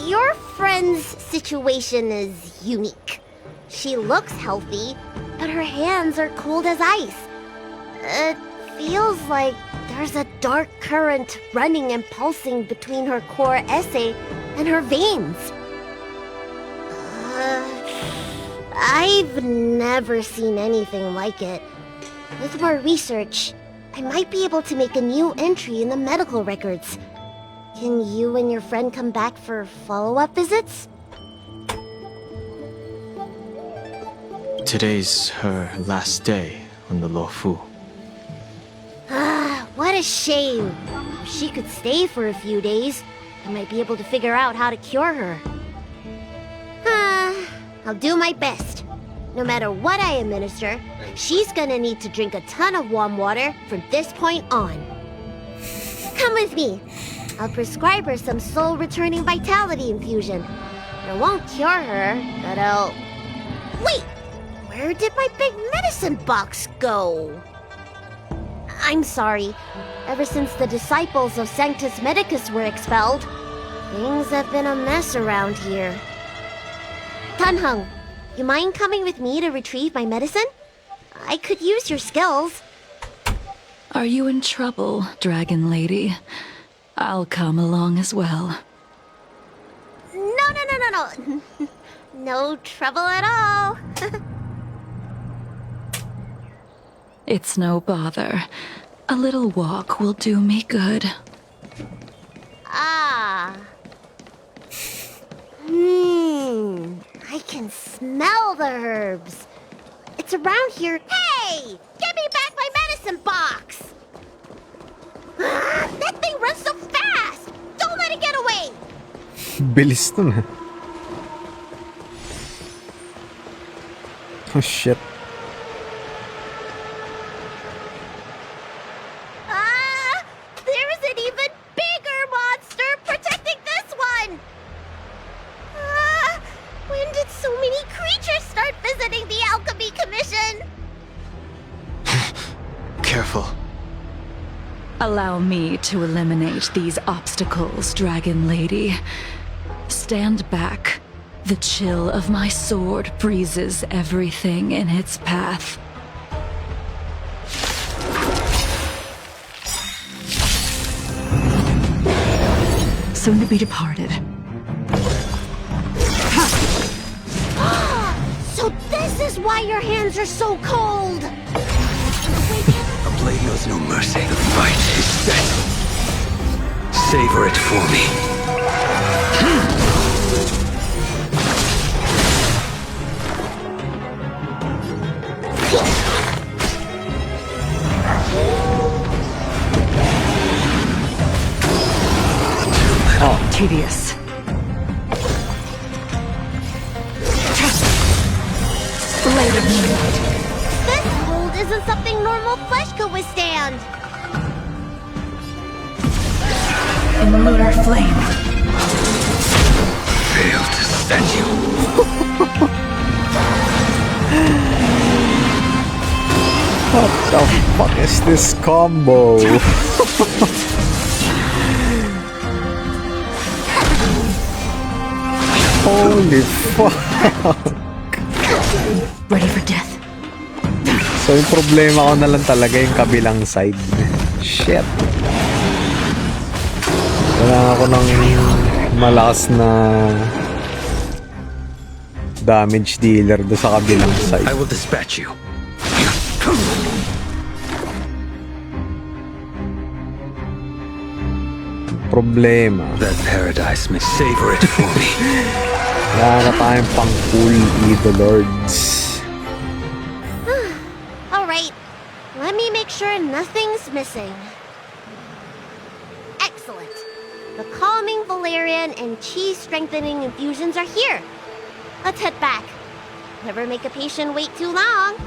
Your friend's situation is unique. She looks healthy, but her hands are cold as ice. It feels like there's a dark current running and pulsing between her core esse and her veins. I've never seen anything like it. With more research, I might be able to make a new entry in the medical records. Can you and your friend come back for follow-up visits?
Today's her last day on the Luofu.
What a shame. If she could stay for a few days, I might be able to figure out how to cure her. I'll do my best. No matter what I administer, she's gonna need to drink a ton of warm water from this point on. Come with me. I'll prescribe her some soul-returning vitality infusion. It won't cure her, but I'll... Wait! Where did my big medicine box go? I'm sorry. Ever since the disciples of Sanctus Medicus were expelled, things have been a mess around here. Dunhung, you mind coming with me to retrieve my medicine? I could use your skills.
Are you in trouble, Dragon Lady? I'll come along as well.
No. No trouble at all.
It's no bother. A little walk will do me good.
I can smell the herbs. It's around here. Hey! Give me back my medicine box! That thing runs so fast! Don't let it get away!
Bilis nun ha. Oh shit.
There's an even bigger monster protecting this one! When did so many creatures start visiting the Alchemy Commission?
Careful.
Allow me to eliminate these obstacles, Dragon Lady. Stand back. The chill of my sword freezes everything in its path. Soon to be departed.
So this is why your hands are so cold!
blade knows no mercy. The fight is set. Savor it for me.
Tedious. Blade of moonlight.
This cold isn't something normal flesh could withstand.
In the lunar flame.
Fail to stand you.
What the fuck is this combo? Holy fuck!
Ready for death.
So yung problema ko na lang talaga yung kabilang side. Shit. Kailangan ako ng malakas na damage dealer do sa kabilang side.
I will dispatch you.
Problema.
That paradise may savor it for me.
Wala na tayong pang cool Idolords.
Alright, let me make sure nothing's missing. Excellent. The calming valerian and chi strengthening infusions are here. Let's head back. Never make a patient wait too long.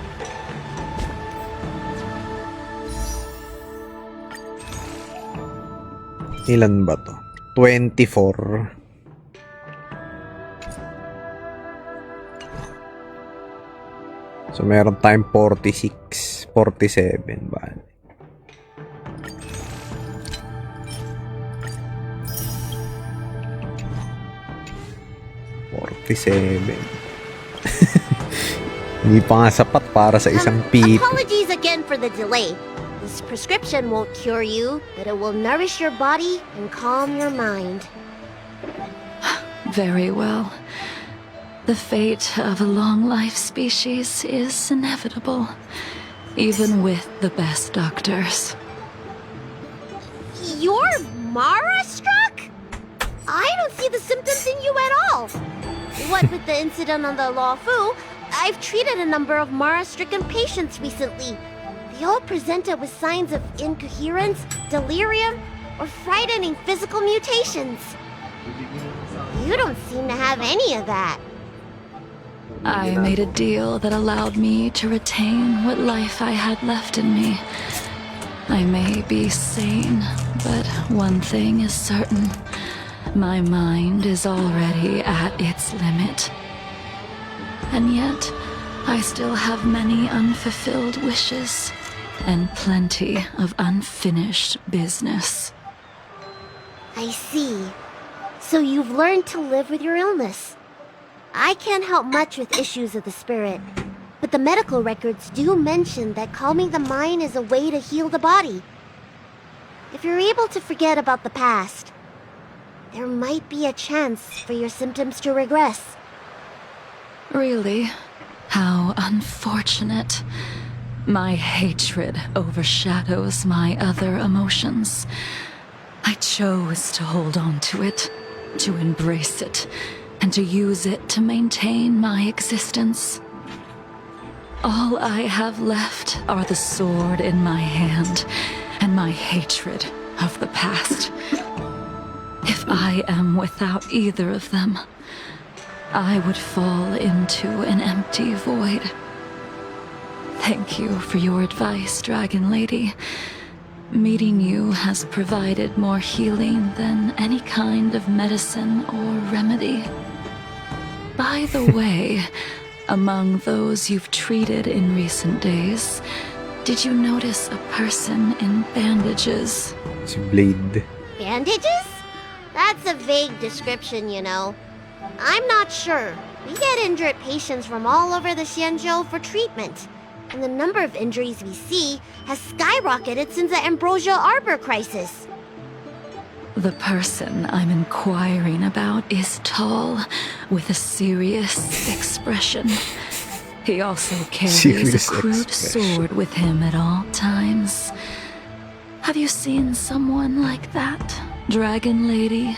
Ilan ba to? 24. So meron tayong 46, 47 ba? Hindi pa nga sapat para sa isang pit.
Apologies again for the delay. This prescription won't cure you, but it will nourish your body and calm your mind.
Very well. The fate of a long-life species is inevitable, even with the best doctors.
You're Mara-struck? I don't see the symptoms in you at all. What with the incident on the Law Fu, I've treated a number of Mara-stricken patients recently. They all presented with signs of incoherence, delirium, or frightening physical mutations. You don't seem to have any of that.
I made a deal that allowed me to retain what life I had left in me. I may be sane, but one thing is certain. My mind is already at its limit. And yet, I still have many unfulfilled wishes, and plenty of unfinished business.
I see. So you've learned to live with your illness. I can't help much with issues of the spirit, but the medical records do mention that calming the mind is a way to heal the body. If you're able to forget about the past, there might be a chance for your symptoms to regress.
Really? How unfortunate. My hatred overshadows my other emotions. I chose to hold on to it, to embrace it, and to use it to maintain my existence. All I have left are the sword in my hand and my hatred of the past. If I am without either of them, I would fall into an empty void. Thank you for your advice, Dragon Lady. Meeting you has provided more healing than any kind of medicine or remedy. By the way, among those you've treated in recent days, did you notice a person in bandages?
Si Blade.
Bandages? That's a vague description, you know. I'm not sure. We get injured patients from all over the Xianzhou for treatment. And the number of injuries we see has skyrocketed since the Ambrosia Arbor crisis.
The person I'm inquiring about is tall, with a serious expression. He also carries
Serious
a crude
expression.
sword with him at all times. Have you seen someone like that, Dragon Lady?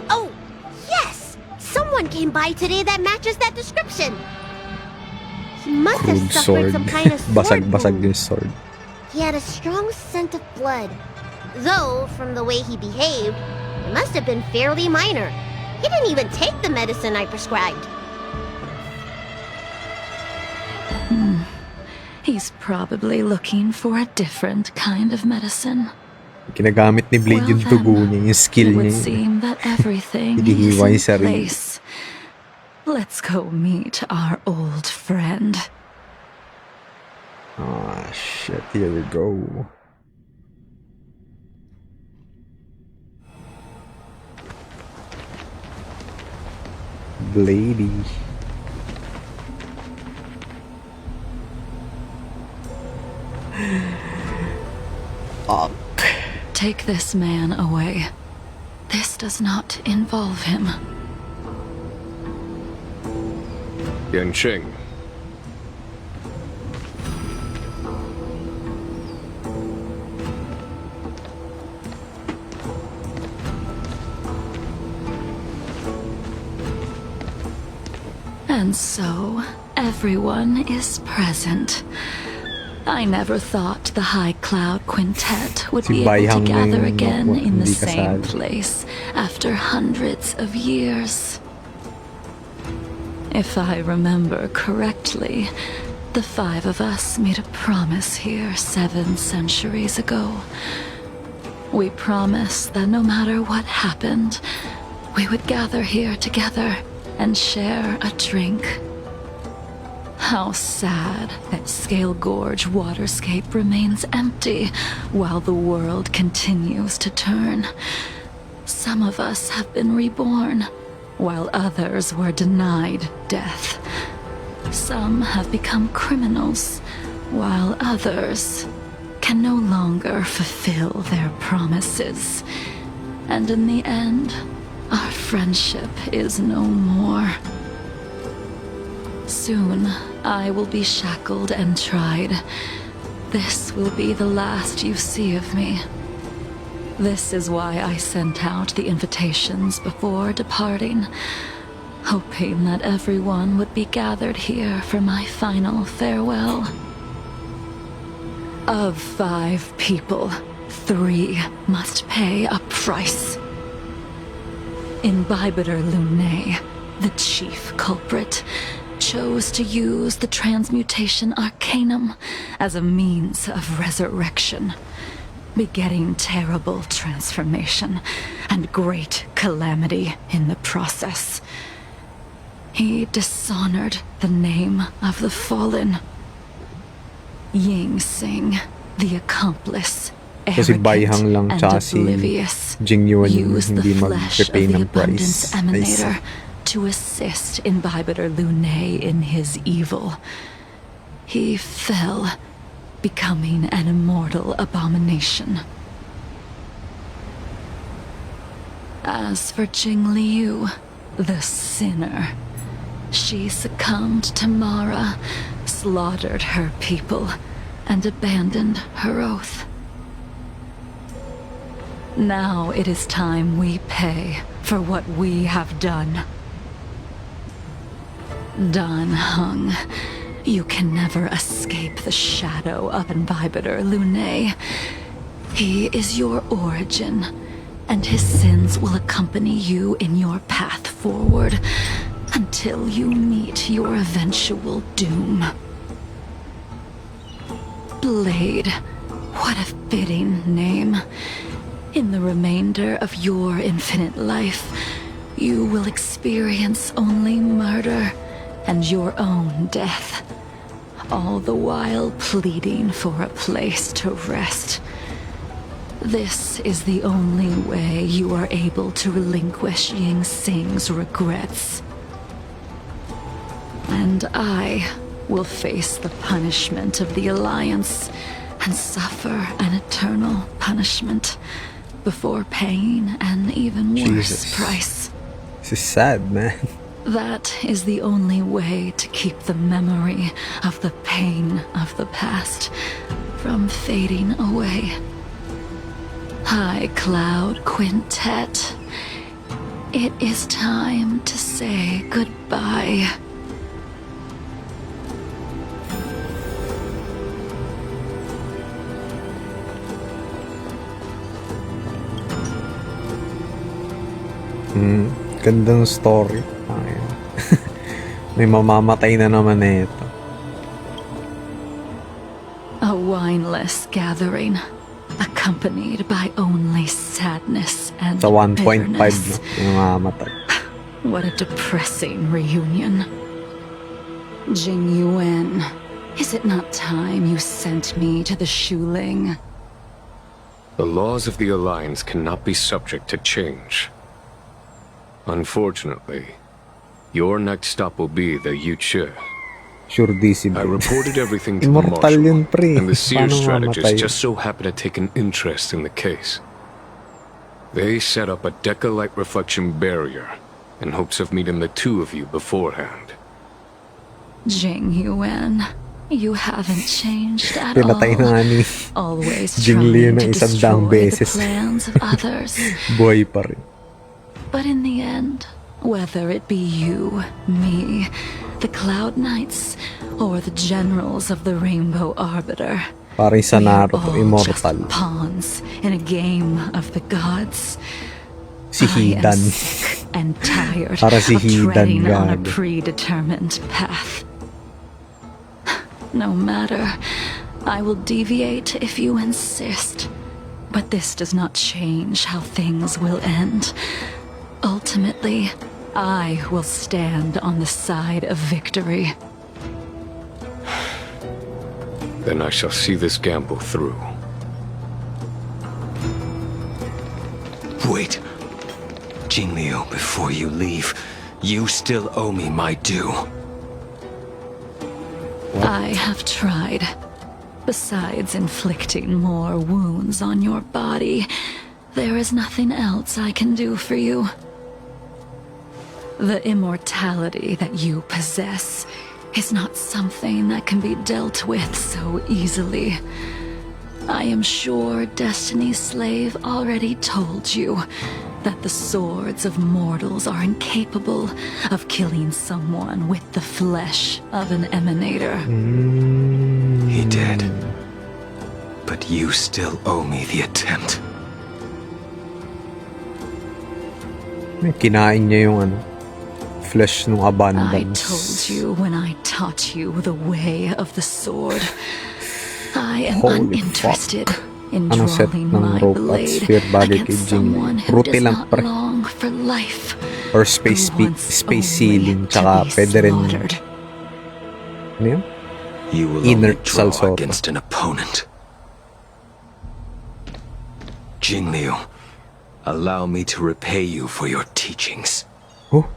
Oh, yes! Someone came by today that matches that description. He must have
Crude
suffered
sword.
some kind of sword
Basag-basag
wound.
yung sword.
He had a strong scent of blood. Though, from the way he behaved, it must have been fairly minor. He didn't even take the medicine I prescribed.
He's probably looking for a different kind of medicine.
Ginagamit ni Blade yung dugo niya, yung skill
It would
niya.
seem that everything is
Hinihiwa
in
yung sarili.
place. Let's go meet our old friend.
Ah, shit, here we go. Blady. Fuck.
Take this man away. This does not involve him.
Yanqing.
And so, everyone is present. I never thought the High Cloud Quintet would
Si
be able
Baihang
to
na
gather
yung
again in the
hindi
same
kasali.
place after hundreds of years. If I remember correctly, the five of us made a promise here 7 centuries ago. We promised that no matter what happened, we would gather here together and share a drink. How sad that Scale Gorge waterscape remains empty while the world continues to turn. Some of us have been reborn, while others were denied death. Some have become criminals, while others can no longer fulfill their promises. And in the end, our friendship is no more. Soon, I will be shackled and tried. This will be the last you see of me. This is why I sent out the invitations before departing, hoping that everyone would be gathered here for my final farewell. Of 5 people, 3 must pay a price. Imbibitor Lunae, the chief culprit, chose to use the transmutation arcanum as a means of resurrection, begetting terrible transformation and great calamity in the process. He dishonored the name of the fallen. Ying Sing, the accomplice,
So si Baihang lang
and
tsaka si
oblivious,
Jing Yuan yung
used the
hindi
flesh of
mag-repay
the
ng
abundance
price. I see.
emanator to assist Imbibitor Lunae in his evil. He fell, becoming an immortal abomination. As for Jing Liu, the sinner, she succumbed to Mara, slaughtered her people, and abandoned her oath. Now it is time we pay for what we have done. Dan Heng, you can never escape the shadow of Imbibitor Lunae. He is your origin, and his sins will accompany you in your path forward until you meet your eventual doom. Blade, what a fitting name. In the remainder of your infinite life, you will experience only murder and your own death, all the while pleading for a place to rest. This is the only way you are able to relinquish Ying Sing's regrets. And I will face the punishment of the Alliance and suffer an eternal punishment before paying an even worse
Jesus.
price.
This is sad, man.
That is the only way to keep the memory of the pain of the past from fading away. High Cloud Quintet, it is time to say goodbye.
Gandang story. Ayan. May mamamatay na naman na ito.
A wineless gathering, accompanied by only sadness and
Sa 1.5 no,
bitterness.
yung mamamatay.
What a depressing reunion. Jing Yuan, is it not time you sent me to the Shuling?
The laws of the Alliance cannot be subject to change. Unfortunately, your next stop will be the Yuche.
Sure discipline.
I reported everything to the
Immortal
Marshal,
yun, pre.
and the Seer
Paano
strategist
mamatay?
just so happened to take an interest in the case. They set up a Deca-light reflection barrier in hopes of meeting the two of you beforehand.
Jing Yuan, you haven't changed at
Pinatay na nga ni
all. Always
Jing Liu
trying
ng
to
100
destroy the
beses.
plans of others.
Buhay pa rin.
But in the end, whether it be you, me, the Cloud Knights, or the generals of the Rainbow Arbiter,
Parang sa
we are
Naruto,
all
immortal.
just pawns in a game of the gods.
Si
I am
Hidan.
sick and tired
Para si
of
Hidan,
treading on a
God.
predetermined path. No matter, I will deviate if you insist. But this does not change how things will end. Ultimately, I will stand on the side of victory.
Then I shall see this gamble through.
Wait. Jing Liu, before you leave, you still owe me my due.
I have tried. Besides inflicting more wounds on your body, there is nothing else I can do for you. The immortality that you possess is not something that can be dealt with so easily. I am sure Destiny's Slave already told you that the swords of mortals are incapable of killing someone with the flesh of an emanator.
He did. But you still owe me the attempt.
Kinain niya yung flesh ng
I
abundance.
told you when I taught you the way of the sword. I am
Holy
uninterested in
Anong set
drawing
ng
my
rope at
blade
spear bagay kay
against
Jing?
someone who
Rute
does
lang
not
pre.
long for life.
Or space
who wants
space
only
ceiling.
to
Tsaka
be
pwede rin.
slaughtered.
Ano yun?
You will
Inert
only draw
Salsota.
against an opponent. Jing Liu, allow me to repay you for your teachings.
Oh.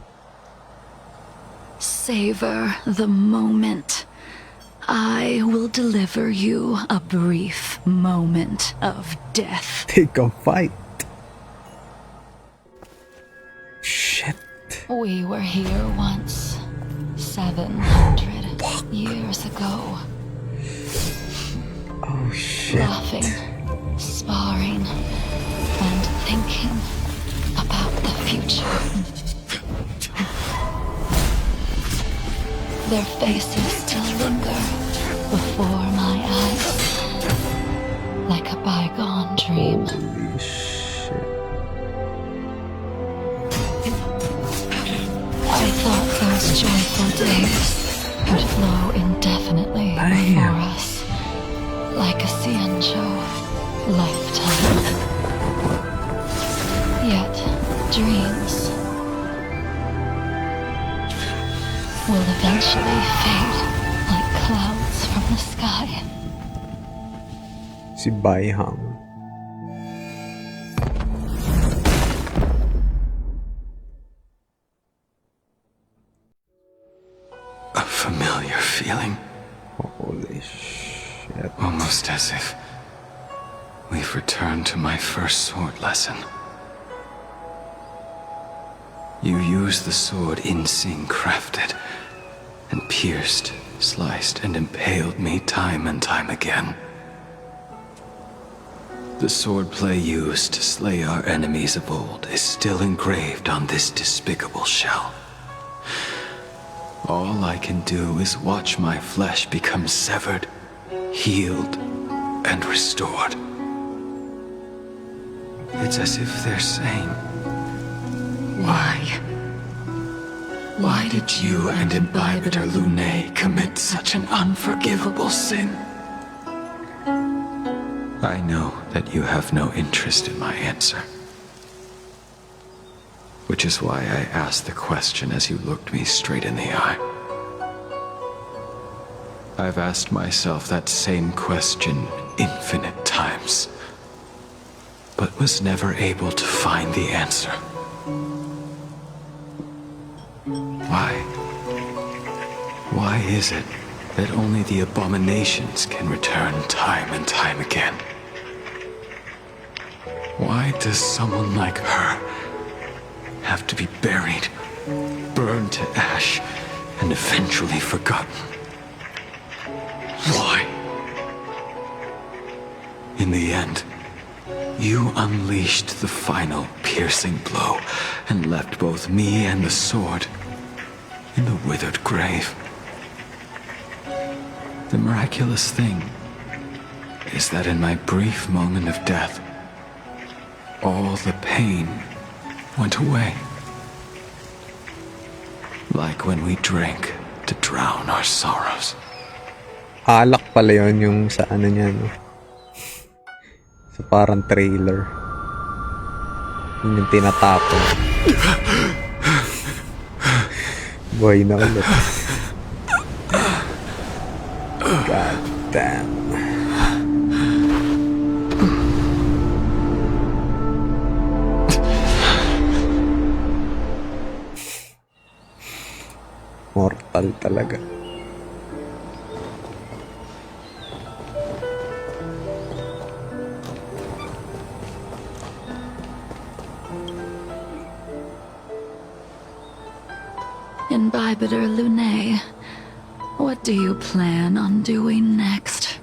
Savor the moment. I will deliver you a brief moment of death.
Take a fight. Shit.
We were here once, 700 years ago.
Oh shit.
Laughing, sparring, and thinking about the future. Their faces still linger before my eyes, like a bygone dream.
Holy shit.
I thought those joyful days would flow indefinitely before us, like a Ciancho lifetime. Yet, dreams will eventually fade like clouds from the sky.
Si Baihang.
A familiar feeling.
Holy shit.
Almost as if we've returned to my first sword lesson. You used the sword Insing crafted, and pierced, sliced, and impaled me time and time again. The swordplay used to slay our enemies of old is still engraved on this despicable shell. All I can do is watch my flesh become severed, healed, and restored. It's as if they're saying, Why? Why did you and Imbibitor Lune commit such an unforgivable sin? I know that you have no interest in my answer. Which is why I asked the question as you looked me straight in the eye. I've asked myself that same question infinite times, but was never able to find the answer. Why? Why is it that only the abominations can return time and time again? Why does someone like her have to be buried, burned to ash, and eventually forgotten? Why? In the end, you unleashed the final piercing blow and left both me and the sword in the withered grave. The miraculous thing is that in my brief moment of death, all the pain went away. Like when we drank to drown our sorrows.
Alak pala yun yung sa ano niya, no? Sa parang trailer. Yun yung tinatapon. Buhay na ulit. God damn. Mortal talaga.
Imbibitor Lune, what do you plan on doing next?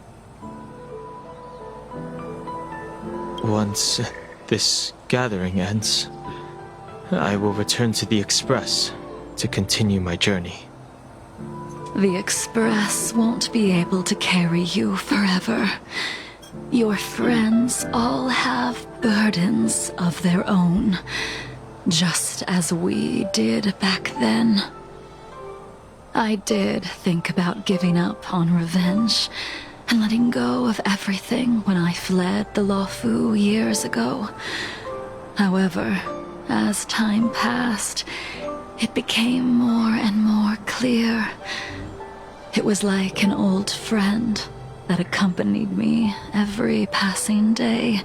Once this gathering ends, I will return to the Express to continue my journey.
The Express won't be able to carry you forever. Your friends all have burdens of their own, just as we did back then. I did think about giving up on revenge and letting go of everything when I fled the Luofu years ago. However, as time passed, it became more and more clear. It was like an old friend that accompanied me every passing day,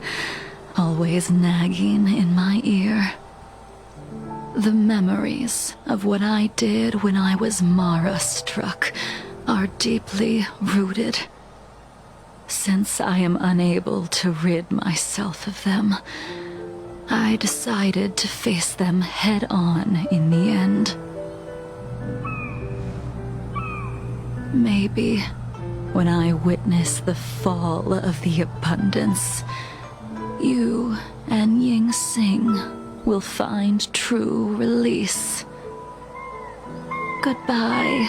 always nagging in my ear. The memories of what I did when I was Mara-struck are deeply rooted. Since I am unable to rid myself of them, I decided to face them head-on in the end. Maybe when I witness the fall of the abundance, you and Ying will find true release. Goodbye,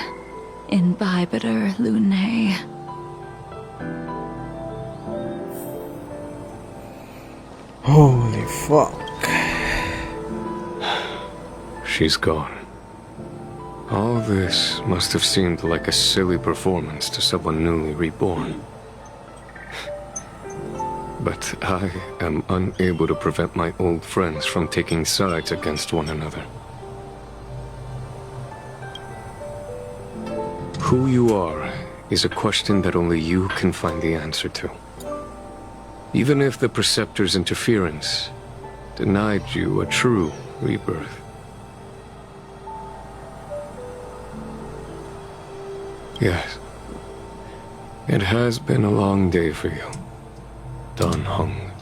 Imbibitor Lune.
Holy fuck.
She's gone. All this must have seemed like a silly performance to someone newly reborn. But I am unable to prevent my old friends from taking sides against one another. Who you are is a question that only you can find the answer to. Even if the Preceptor's interference denied you a true rebirth. Yes. It has been a long day for you, Dan Heng.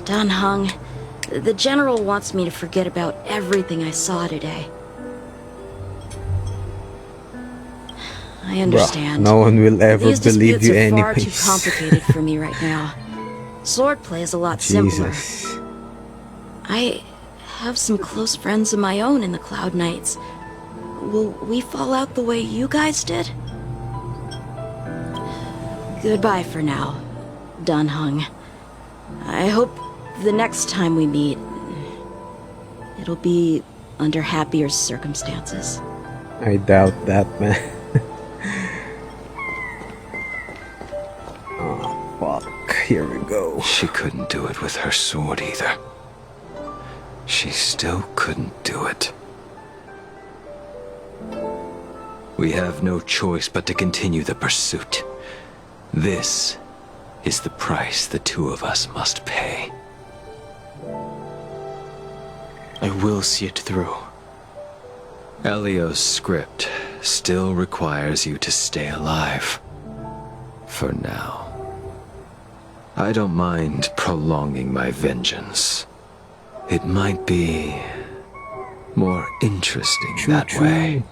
Dan Heng, the General wants me to forget about everything I saw today. I understand.
Bruh, no one will ever
These
believe
disputes
you
are far too
anyways.
complicated for me right now. Swordplay is a lot simpler.
Jesus.
I have some close friends of my own in the Cloud Knights. Will we fall out the way you guys did? Goodbye for now, Dan Heng. I hope the next time we meet, it'll be under happier circumstances.
I doubt that, man. Oh, fuck. Here we go.
She couldn't do it with her sword either. She still couldn't do it. We have no choice but to continue the pursuit. This is the price the two of us must pay.
I will see it through.
Elio's script still requires you to stay alive. For now. I don't mind prolonging my vengeance. It might be more interesting that way.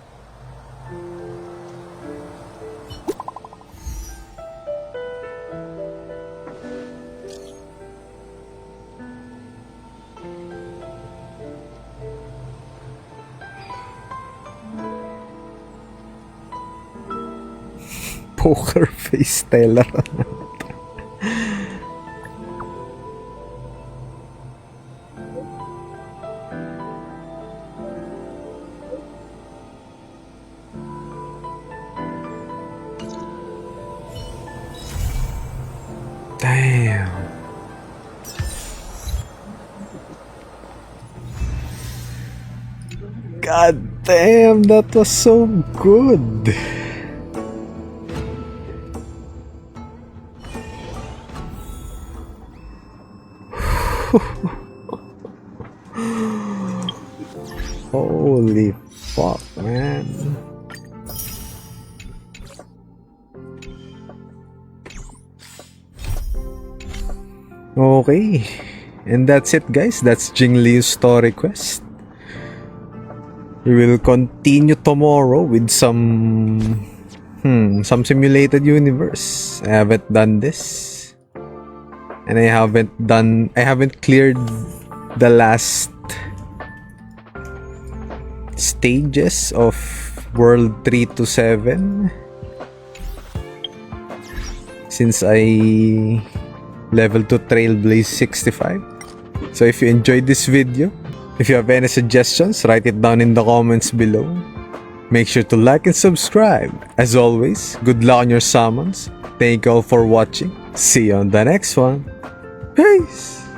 Poker face teller. Damn. God damn, that was so good. Holy fuck, man. Okay. And that's it, guys. That's LIU's story quest. We will continue tomorrow with some simulated universe. I haven't done this. And I haven't cleared the last stages of World 3 to 7 since I leveled to Trailblaze 65. So if you enjoyed this video, if you have any suggestions, write it down in the comments below. Make sure to like and subscribe. As always, good luck on your summons. Thank you all for watching. See you on the next one. Peace!